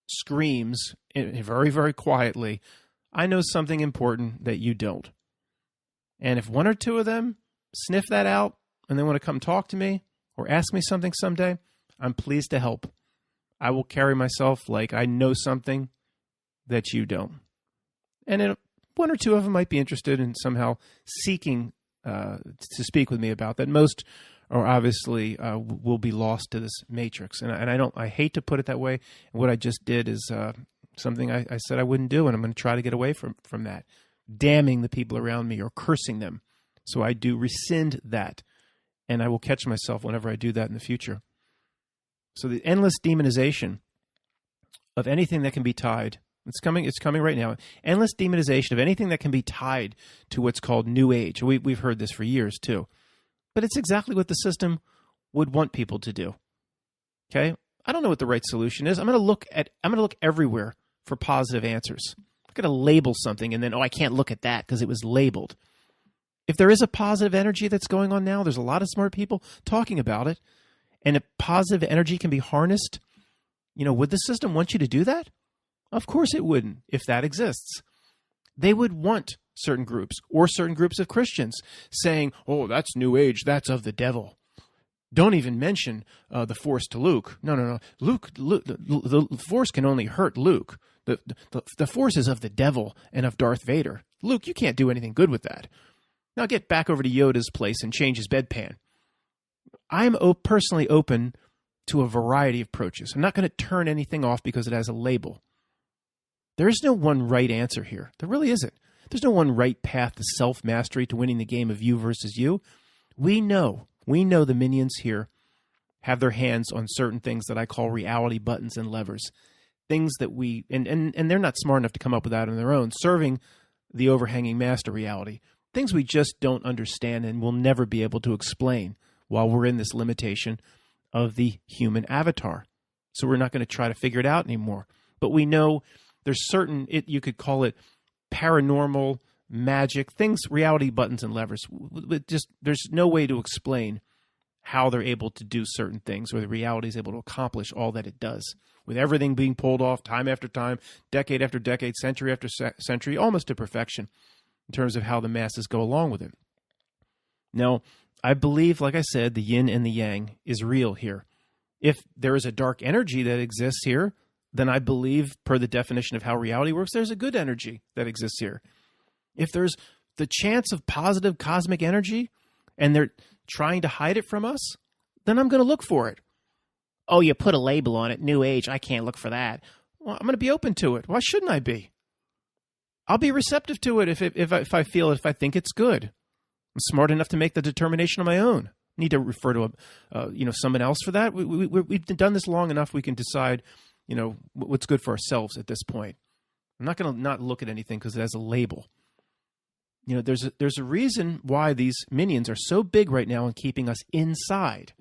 screams very, very quietly, I know something important that you don't. And if one or two of them sniff that out and they want to come talk to me or ask me something someday, I'm pleased to help. I will carry myself like I know something that you don't. And then one or two of them might be interested in somehow seeking to speak with me about that. Most are obviously will be lost to this matrix. And I hate to put it that way. And what I just did is something I said I wouldn't do, and I'm going to try to get away from that. Damning the people around me or cursing them. So I do rescind that. And I will catch myself whenever I do that in the future. So the endless demonization of anything that can be tied, it's coming right now. Endless demonization of anything that can be tied to what's called New Age. We've heard this for years too. But it's exactly what the system would want people to do. Okay? I don't know what the right solution is. I'm going to look everywhere for positive answers. I'm going to label something and then, I can't look at that because it was labeled. If there is a positive energy that's going on now, there's a lot of smart people talking about it, and if positive energy can be harnessed, would the system want you to do that? Of course it wouldn't, if that exists. They would want certain groups or certain groups of Christians saying, oh, that's New Age, that's of the devil. Don't even mention the Force to Luke. No. Luke, the Force can only hurt Luke. The Force is of the devil and of Darth Vader. Luke, you can't do anything good with that. Now get back over to Yoda's place and change his bedpan. I'm personally open to a variety of approaches. I'm not going to turn anything off because it has a label. There is no one right answer here. There really isn't. There's no one right path to self-mastery, to winning the game of you versus you. We know the minions here have their hands on certain things that I call reality buttons and levers. Things that and they're not smart enough to come up with that on their own, serving the overhanging master reality. Things we just don't understand and will never be able to explain while we're in this limitation of the human avatar. So we're not going to try to figure it out anymore. But we know there's certain, you could call it paranormal, magic, things, reality buttons and levers. There's no way to explain how they're able to do certain things, or the reality is able to accomplish all that it does. With everything being pulled off time after time, decade after decade, century after century, almost to perfection in terms of how the masses go along with it. Now, I believe, like I said, the yin and the yang is real here. If there is a dark energy that exists here, then I believe, per the definition of how reality works, there's a good energy that exists here. If there's the chance of positive cosmic energy and they're trying to hide it from us, then I'm going to look for it. Oh, you put a label on it, New Age, I can't look for that. Well, I'm going to be open to it. Why shouldn't I be? I'll be receptive to it if I feel it, if I think it's good. I'm smart enough to make the determination on my own. Need to refer to someone else for that. We've done this long enough. We can decide, what's good for ourselves at this point. I'm not going to not look at anything because it has a label. There's a reason why these minions are so big right now in keeping us inside.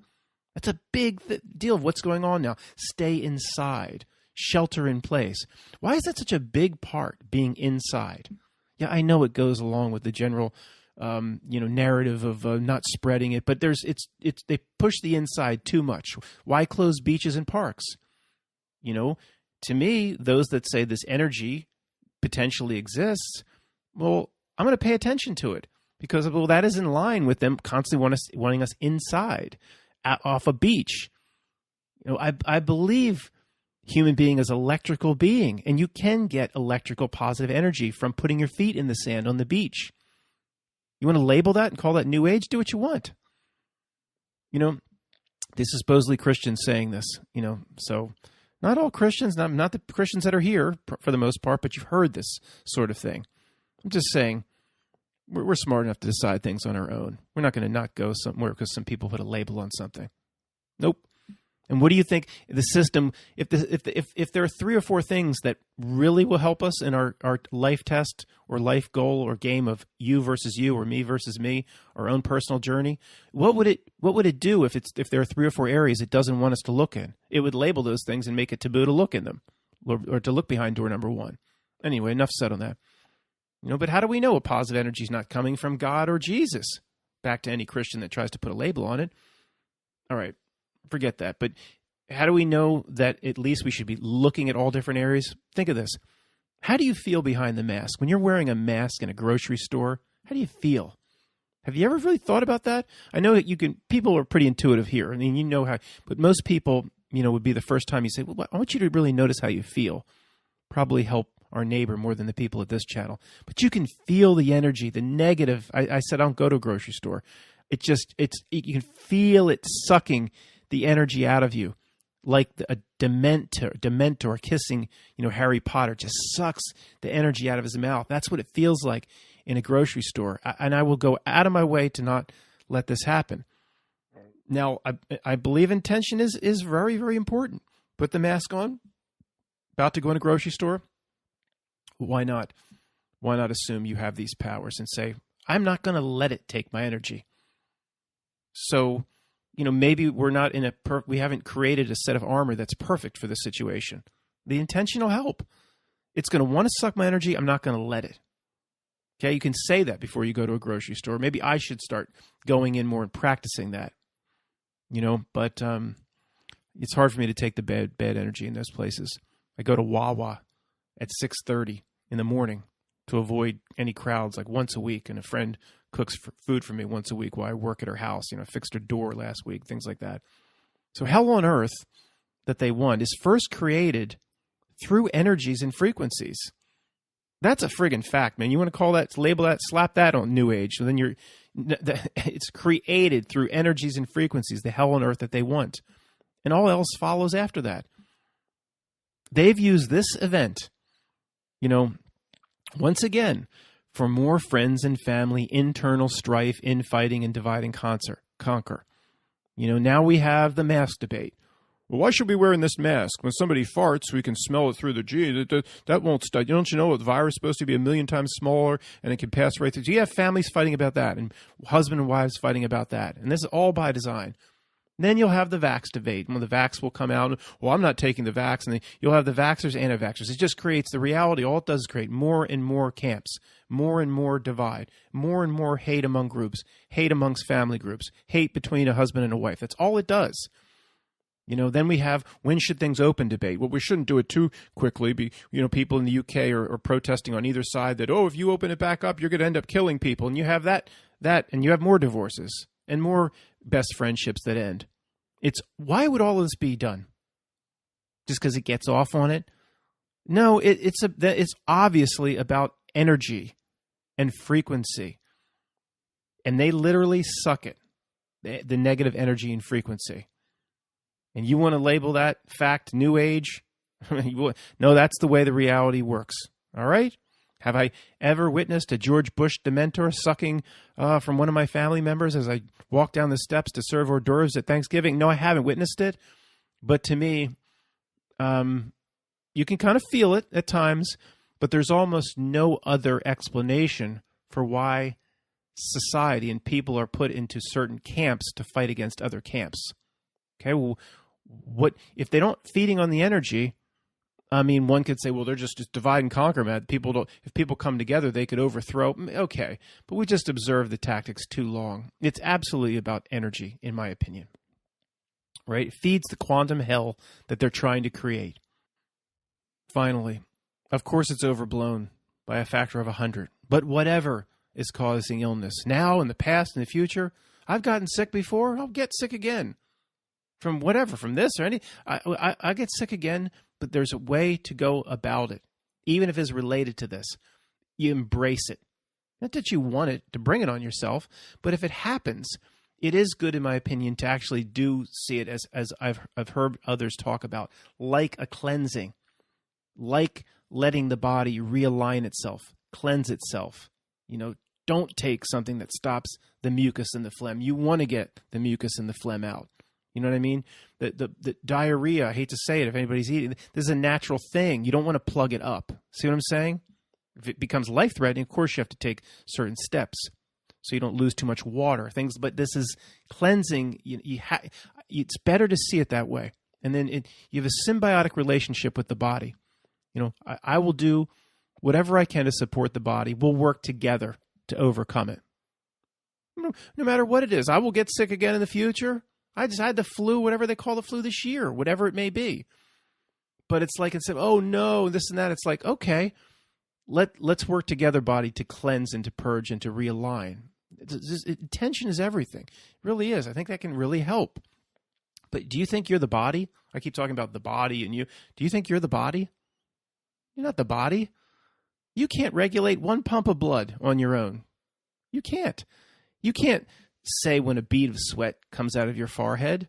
That's a big deal of what's going on now. Stay inside. Shelter in place. Why is that such a big part, being inside? Yeah, I know it goes along with the general, narrative of not spreading it, but they push the inside too much. Why close beaches and parks? To me, those that say this energy potentially exists, well, I'm going to pay attention to it because, well, that is in line with them constantly wanting us inside, off a beach. I believe human being is electrical being, and you can get electrical positive energy from putting your feet in the sand on the beach. You want to label that and call that New Age? Do what you want. This is supposedly Christians saying this, so not all Christians, not the Christians that are here for the most part, but you've heard this sort of thing. I'm just saying we're smart enough to decide things on our own. We're not going to not go somewhere because some people put a label on something. Nope. And what do you think the system, if there are 3 or 4 things that really will help us in our life test or life goal or game of you versus you or me versus me, our own personal journey, what would it do if there are 3 or 4 areas it doesn't want us to look in? It would label those things and make it taboo to look in them or to look behind door number 1. Anyway, enough said on that. But how do we know a positive energy is not coming from God or Jesus? Back to any Christian that tries to put a label on it. All right. Forget that. But how do we know that at least we should be looking at all different areas? Think of this. How do you feel behind the mask? When you're wearing a mask in a grocery store, how do you feel? Have you ever really thought about that? I know that people are pretty intuitive here. I mean, how, but most people, would be the first time you say, well, I want you to really notice how you feel. Probably help our neighbor more than the people at this channel. But you can feel the energy, the negative. I said, I don't go to a grocery store. You can feel it sucking the energy out of you, like a Dementor kissing, Harry Potter, just sucks the energy out of his mouth. That's what it feels like in a grocery store. And I will go out of my way to not let this happen. Now, I believe intention is very, very important. Put the mask on, about to go in a grocery store. Why not? Why not assume you have these powers and say, I'm not going to let it take my energy. So, maybe we're not we haven't created a set of armor that's perfect for this situation. The intention will help. It's going to want to suck my energy. I'm not going to let it. Okay, you can say that before you go to a grocery store. Maybe I should start going in more and practicing that. But it's hard for me to take the bad energy in those places. I go to Wawa at 6:30 in the morning to avoid any crowds, like once a week, and a friend cooks food for me once a week while I work at her house. Fixed her door last week, things like that. So hell on earth that they want is first created through energies and frequencies. That's a friggin' fact, man. You want to call that, label that, slap that on New Age. So then it's created through energies and frequencies, the hell on earth that they want. And all else follows after that. They've used this event, once again, for more friends and family, internal strife, infighting, and divide and conquer. Now we have the mask debate. Well, why should we be wearing this mask? When somebody farts, we can smell it through the jeans. That won't stop. Don't you know the virus is supposed to be 1,000,000 times smaller and it can pass right through? So you have families fighting about that and husband and wives fighting about that. And this is all by design. Then you'll have the vax debate. When the vax will come out, well, I'm not taking the vax. And then you'll have the vaxxers, anti-vaxxers. It just creates the reality. All it does is create more and more camps, more and more divide, more and more hate among groups, hate amongst family groups, hate between a husband and a wife. That's all it does. Then we have when should things open debate. Well, we shouldn't do it too quickly. People in the UK are protesting on either side that, if you open it back up, you're going to end up killing people. And you have that, and you have more divorces and more best friendships that end. Why would all of this be done? just because it gets off on it. No, it's obviously about energy and frequency. And they literally suck it, the negative energy and frequency. And you want to label that fact New Age? No, that's the way the reality works. All right? Have I ever witnessed a George Bush dementor sucking from one of my family members as I walk down the steps to serve hors d'oeuvres at Thanksgiving? No, I haven't witnessed it. But to me, you can kind of feel it at times, but there's almost no other explanation for why society and people are put into certain camps to fight against other camps. Okay, well, what if they don't feeding on the energy? I mean, one could say, well, they're just divide and conquer, man. People don't. If people come together, they could overthrow. Okay, but we just observed the tactics too long. It's absolutely about energy, in my opinion. Right? It feeds the quantum hell that they're trying to create. Finally, of course, it's overblown by a factor of 100. But whatever is causing illness now, in the past, in the future, I've gotten sick before. I'll get sick again. From whatever, from this or any, I get sick again. But there's a way to go about it, even if it's related to this. You embrace it. Not that you want it to bring it on yourself, but if it happens, it is good, in my opinion, to actually do see it as I've heard others talk about, like a cleansing, like letting the body realign itself, cleanse itself. You know, don't take something that stops the mucus and the phlegm. You want to get the mucus and the phlegm out. You know what I mean? The diarrhea, I hate to say it if anybody's eating, this is a natural thing. You don't want to plug it up. See what I'm saying? If it becomes life-threatening, of course you have to take certain steps so you don't lose too much water. Things, but this is cleansing. It's better to see it that way. And then you have a symbiotic relationship with the body. You know, I will do whatever I can to support the body. We'll work together to overcome it. No matter what it is. I will get sick again in the future. I just had the flu, whatever they call the flu this year, whatever it may be. But it's like, instead of, oh no, this and that, it's like, okay, let's work together, body, to cleanse and to purge and to realign. Attention is everything. It really is. I think that can really help. But do you think you're the body? I keep talking about the body and you. Do you think you're the body? You're not the body. You can't regulate one pump of blood on your own. You can't. You can't say when a bead of sweat comes out of your forehead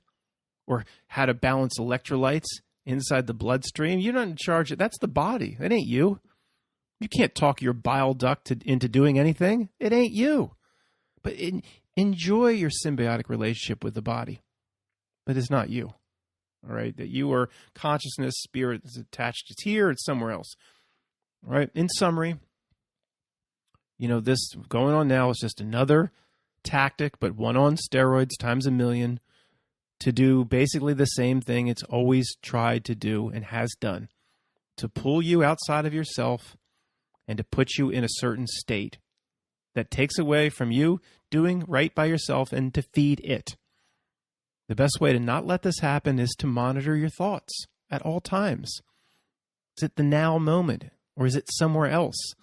or how to balance electrolytes inside the bloodstream. You're not in charge of that's the body. It ain't you. You can't talk your bile duct into doing anything. It ain't you. But enjoy your symbiotic relationship with the body. But it's not you. All right? That you are consciousness, spirit is attached. It's here, it's somewhere else. All right? In summary, you know, this going on now is just another tactic, but one on steroids times a million to do basically the same thing it's always tried to do and has done, to pull you outside of yourself and to put you in a certain state that takes away from you doing right by yourself and to feed it. The best way to not let this happen is to monitor your thoughts at all times. Is it the now moment or is it somewhere else?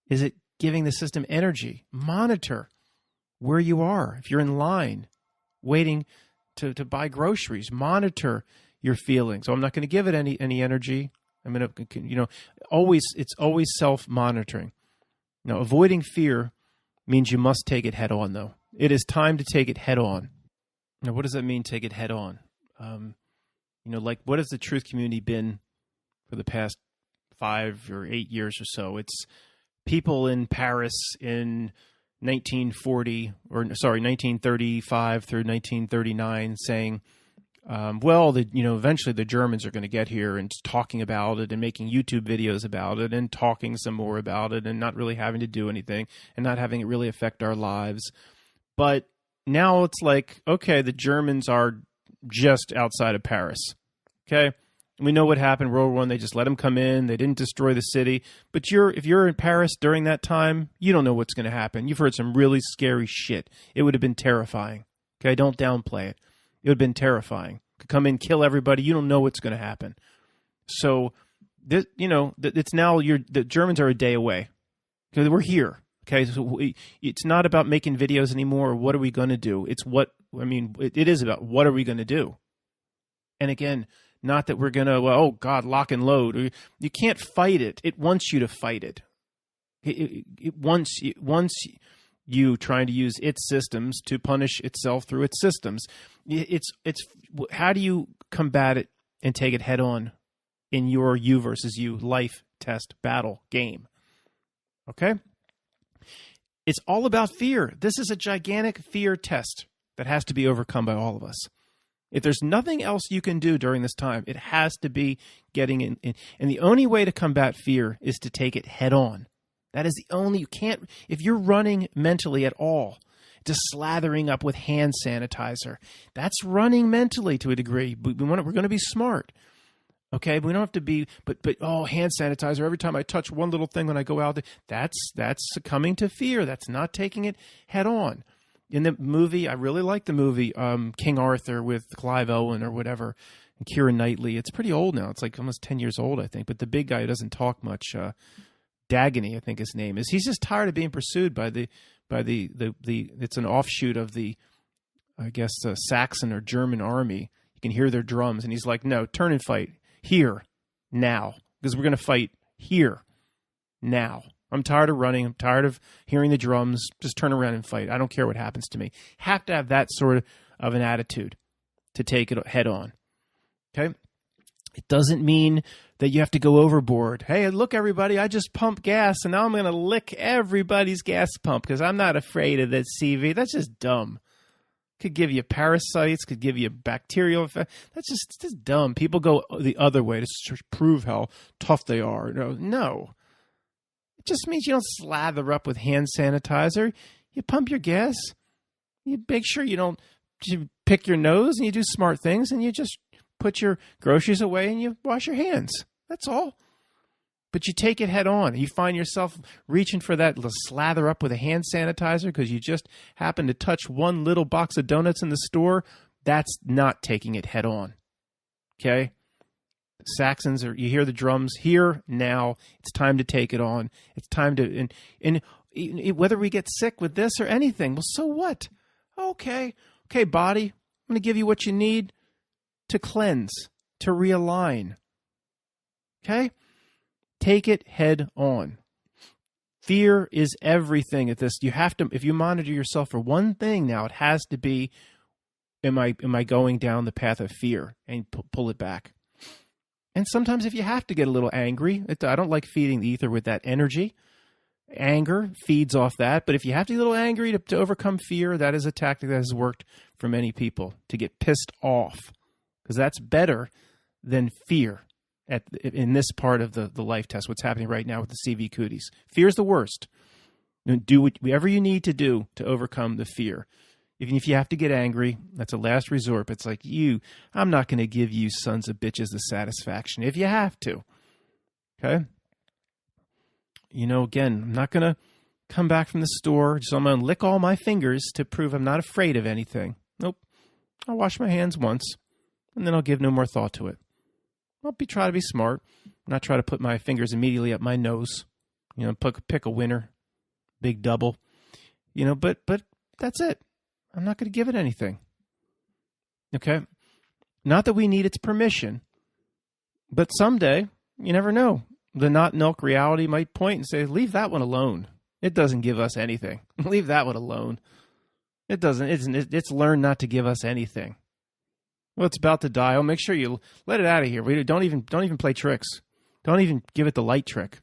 Is it giving the system energy? Monitor where you are. If you're in line waiting to buy groceries, monitor your feelings. So I'm not going to give it any energy. I'm going to, you know, it's always self-monitoring. Now, avoiding fear means you must take it head on, though. It is time to take it head on. Now, what does that mean, take it head on? You know, like, what has the truth community been for the past 5 or 8 years or so? It's people in Paris in 1935 through 1939 saying, well, eventually the Germans are going to get here, and talking about it and making YouTube videos about it and talking some more about it and not really having to do anything and not having it really affect our lives. But now it's like, okay, the Germans are just outside of Paris. Okay. We know what happened in World War I. They just let them come in. They didn't destroy the city. But if you're in Paris during that time, you don't know what's going to happen. You've heard some really scary shit. It would have been terrifying. Okay, don't downplay it. It would have been terrifying. Could come in, kill everybody. You don't know what's going to happen. So, it's now the Germans are a day away. Okay, we're here. Okay, so it's not about making videos anymore or what are we going to do. It is about what are we going to do. And again, Not that we're going to, well, oh, God, lock and load. You can't fight it. It wants you to fight it. It wants you trying to use its systems to punish itself through its systems. It's how do you combat it and take it head on in your you versus you life test battle game? Okay? It's all about fear. This is a gigantic fear test that has to be overcome by all of us. If there's nothing else you can do during this time, it has to be getting in. And the only way to combat fear is to take it head on. That is the only, you can't, if you're running mentally at all, just slathering up with hand sanitizer, that's running mentally to a degree. We're going to be smart. Okay, we don't have to be, but hand sanitizer every time I touch one little thing when I go out there, that's succumbing to fear. That's not taking it head on. In the movie, I really like the movie King Arthur with Clive Owen or whatever, and Keira Knightley. It's pretty old now. It's like almost 10 years old, I think. But the big guy who doesn't talk much, Dagony, I think his name is. He's just tired of being pursued by the it's an offshoot of the, I guess, Saxon or German army. You can hear their drums, and he's like, no, turn and fight here, now, because we're going to fight here, now. I'm tired of running. I'm tired of hearing the drums. Just turn around and fight. I don't care what happens to me. Have to have that sort of an attitude to take it head on. Okay? It doesn't mean that you have to go overboard. Hey, look, everybody, I just pumped gas, and now I'm going to lick everybody's gas pump because I'm not afraid of this SeeVee. That's just dumb. Could give you parasites, could give you bacterial effect. That's just dumb. People go the other way to prove how tough they are. No. It just means you don't slather up with hand sanitizer. You pump your gas. You make sure you pick your nose, and you do smart things, and you just put your groceries away and you wash your hands. That's all. But you take it head on. You find yourself reaching for that slather up with a hand sanitizer because you just happen to touch one little box of donuts in the store. That's not taking it head on. Okay? Saxons, you hear the drums here, now. It's time to take it on. It's time to, and whether we get sick with this or anything, well, so what? Okay, body, I'm going to give you what you need to cleanse, to realign. Okay? Take it head on. Fear is everything at this. You have to, if you monitor yourself for one thing now, it has to be, am I going down the path of fear, and pull it back. And sometimes if you have to get a little angry, I don't like feeding the ether with that energy. Anger feeds off that. But if you have to get a little angry to overcome fear, that is a tactic that has worked for many people, to get pissed off. Because that's better than fear in this part of the life test, what's happening right now with the SeeVee cooties. Fear is the worst. Do whatever you need to do to overcome the fear. Even if you have to get angry, that's a last resort. But it's like, I'm not going to give you sons of bitches the satisfaction if you have to. Okay? Again, I'm not going to come back from the store, so I'm going to lick all my fingers to prove I'm not afraid of anything. Nope. I'll wash my hands once, and then I'll give no more thought to it. I'll try to be smart, not try to put my fingers immediately up my nose. Pick a winner, big double. But that's it. I'm not going to give it anything. Okay? Not that we need its permission, but someday, you never know. The not milk reality might point and say, leave that one alone. It doesn't give us anything. Leave that one alone. It doesn't. It's learned not to give us anything. Well, it's about to die. Make sure you let it out of here. Don't even play tricks. Don't even give it the light trick.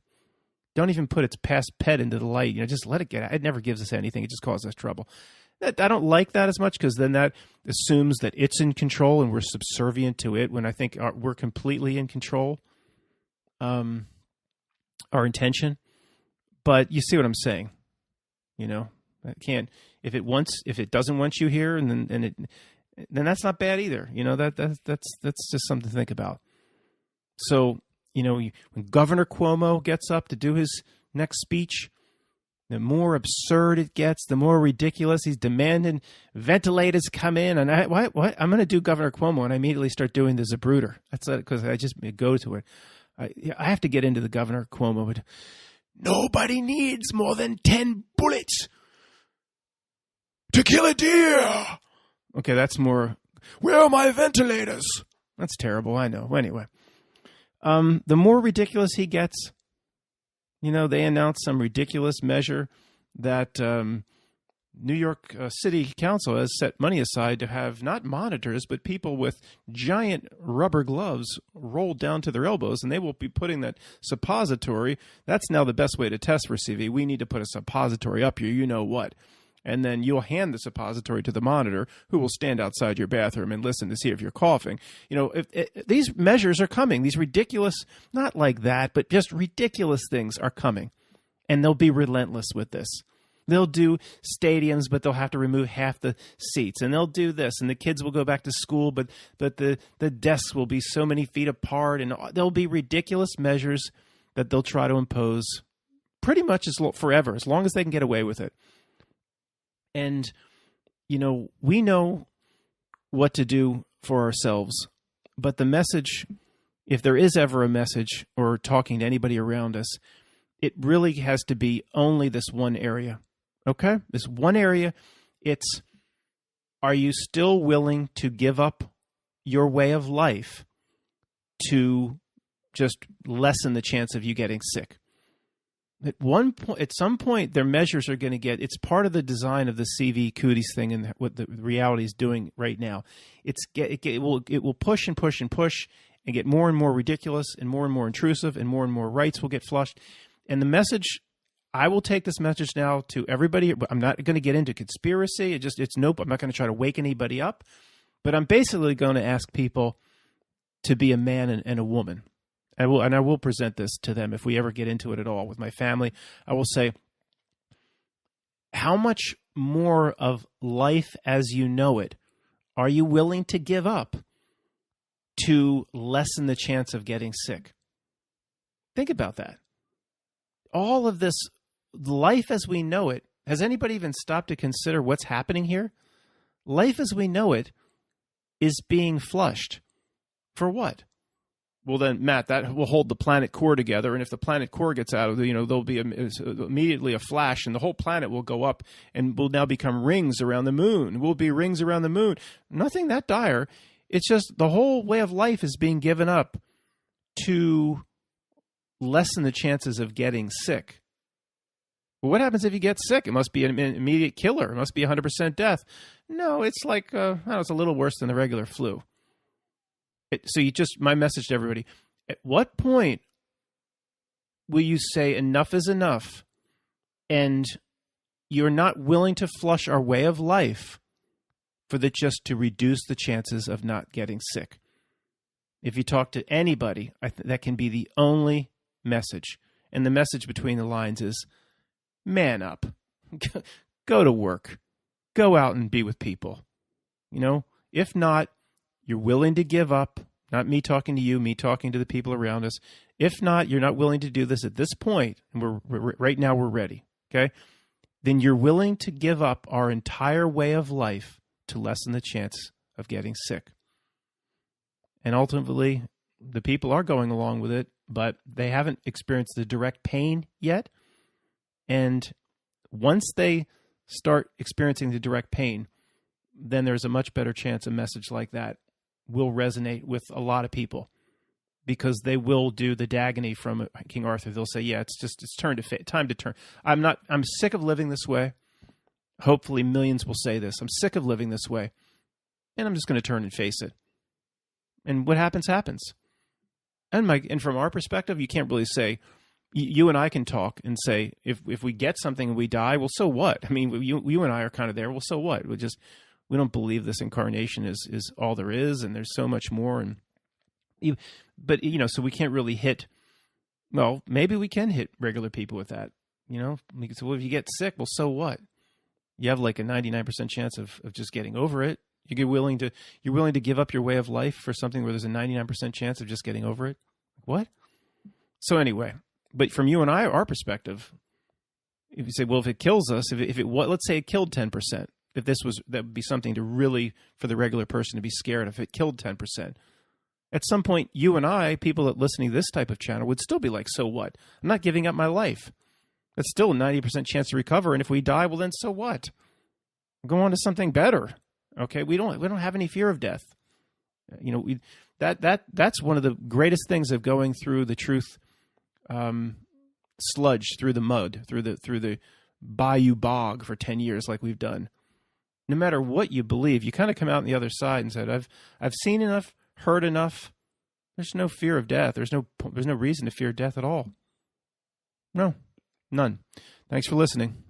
Don't even put its past pet into the light. Just let it get out. It never gives us anything. It just causes us trouble. I don't like that as much, because then that assumes that it's in control and we're subservient to it, when I think we're completely in control. Our intention. But you see what I'm saying. I can't, if it doesn't want you here, and then that's not bad either. That's just something to think about. So, when Governor Cuomo gets up to do his next speech, the more absurd it gets, the more ridiculous. He's demanding ventilators come in, and what? I'm going to do Governor Cuomo, and I immediately start doing the Zapruder. That's because I just go to it. I have to get into the Governor Cuomo. But nobody needs more than 10 bullets to kill a deer. Okay, that's more. Where are my ventilators? That's terrible. I know. Anyway, the more ridiculous he gets, they announced some ridiculous measure that New York City Council has set money aside to have not monitors, but people with giant rubber gloves rolled down to their elbows, and they will be putting that suppository. That's now the best way to test for CV. We need to put a suppository up here, you know what. And then you'll hand the suppository to the monitor, who will stand outside your bathroom and listen to see if you're coughing. These measures are coming. These ridiculous, not like that, but just ridiculous things are coming. And they'll be relentless with this. They'll do stadiums, but they'll have to remove half the seats. And they'll do this, and the kids will go back to school, but the desks will be so many feet apart. And there'll be ridiculous measures that they'll try to impose pretty much forever, as long as they can get away with it. And, we know what to do for ourselves. But the message, if there is ever a message or talking to anybody around us, it really has to be only this one area. Okay? This one area, it's, are you still willing to give up your way of life to just lessen the chance of you getting sick? At some point, their measures are going to get. It's part of the design of the CV cooties thing, and what the reality is doing right now. It will push and push and push, and get more and more ridiculous, and more intrusive, and more rights will get flushed. And the message, I will take this message now to everybody. I'm not going to get into conspiracy. It's nope. I'm not going to try to wake anybody up, but I'm basically going to ask people to be a man and a woman. I will present this to them if we ever get into it at all with my family. I will say, how much more of life as you know it are you willing to give up to lessen the chance of getting sick? Think about that. All of this life as we know it, has anybody even stopped to consider what's happening here? Life as we know it is being flushed. For what? Well, then, Matt, that will hold the planet core together. And if the planet core gets out of there'll be immediately a flash, and the whole planet will go up and will now become rings around the moon. Will be rings around the moon. Nothing that dire. It's just the whole way of life is being given up to lessen the chances of getting sick. Well, what happens if you get sick? It must be an immediate killer. It must be 100% death. No, it's like, it's a little worse than the regular flu. My message to everybody, at what point will you say enough is enough, and you're not willing to flush our way of life just to reduce the chances of not getting sick? If you talk to anybody, that can be the only message. And the message between the lines is, man up, go to work, go out and be with people. If not, you're willing to give up, not me talking to you, me talking to the people around us. If not, you're not willing to do this at this point, and right now we're ready, okay? Then you're willing to give up our entire way of life to lessen the chance of getting sick. And ultimately, the people are going along with it, but they haven't experienced the direct pain yet. And once they start experiencing the direct pain, then there's a much better chance a message like that will resonate with a lot of people, because they will do the Dagony from King Arthur. They'll say, yeah, it's time to turn. I'm sick of living this way. Hopefully millions will say this. I'm sick of living this way, and I'm just going to turn and face it. And what happens, happens. And from our perspective, you can't really say, you and I can talk and say, if we get something and we die, well, so what? I mean, you and I are kind of there. Well, so what? We don't believe this incarnation is all there is, and there's so much more. So we can't really hit. Well, maybe we can hit regular people with that. We can say, well, if you get sick, well, so what? You have like a 99% chance of just getting over it. You're willing to give up your way of life for something where there's a 99% chance of just getting over it. What? So anyway, but from you and I, our perspective, if you say, well, if it kills us, let's say it killed 10%. If that would be something to really, for the regular person to be scared if it killed 10%. At some point, you and I, people that listening to this type of channel, would still be like, so what? I'm not giving up my life. That's still a 90% chance to recover. And if we die, well, then so what? Go on to something better. Okay, we don't have any fear of death. That's one of the greatest things of going through the truth sludge, through the mud, through the bayou bog for 10 years like we've done. No matter what you believe, you kind of come out on the other side and said, I've seen enough, heard enough. There's no fear of death. There's no reason to fear death at all. No, none. Thanks for listening.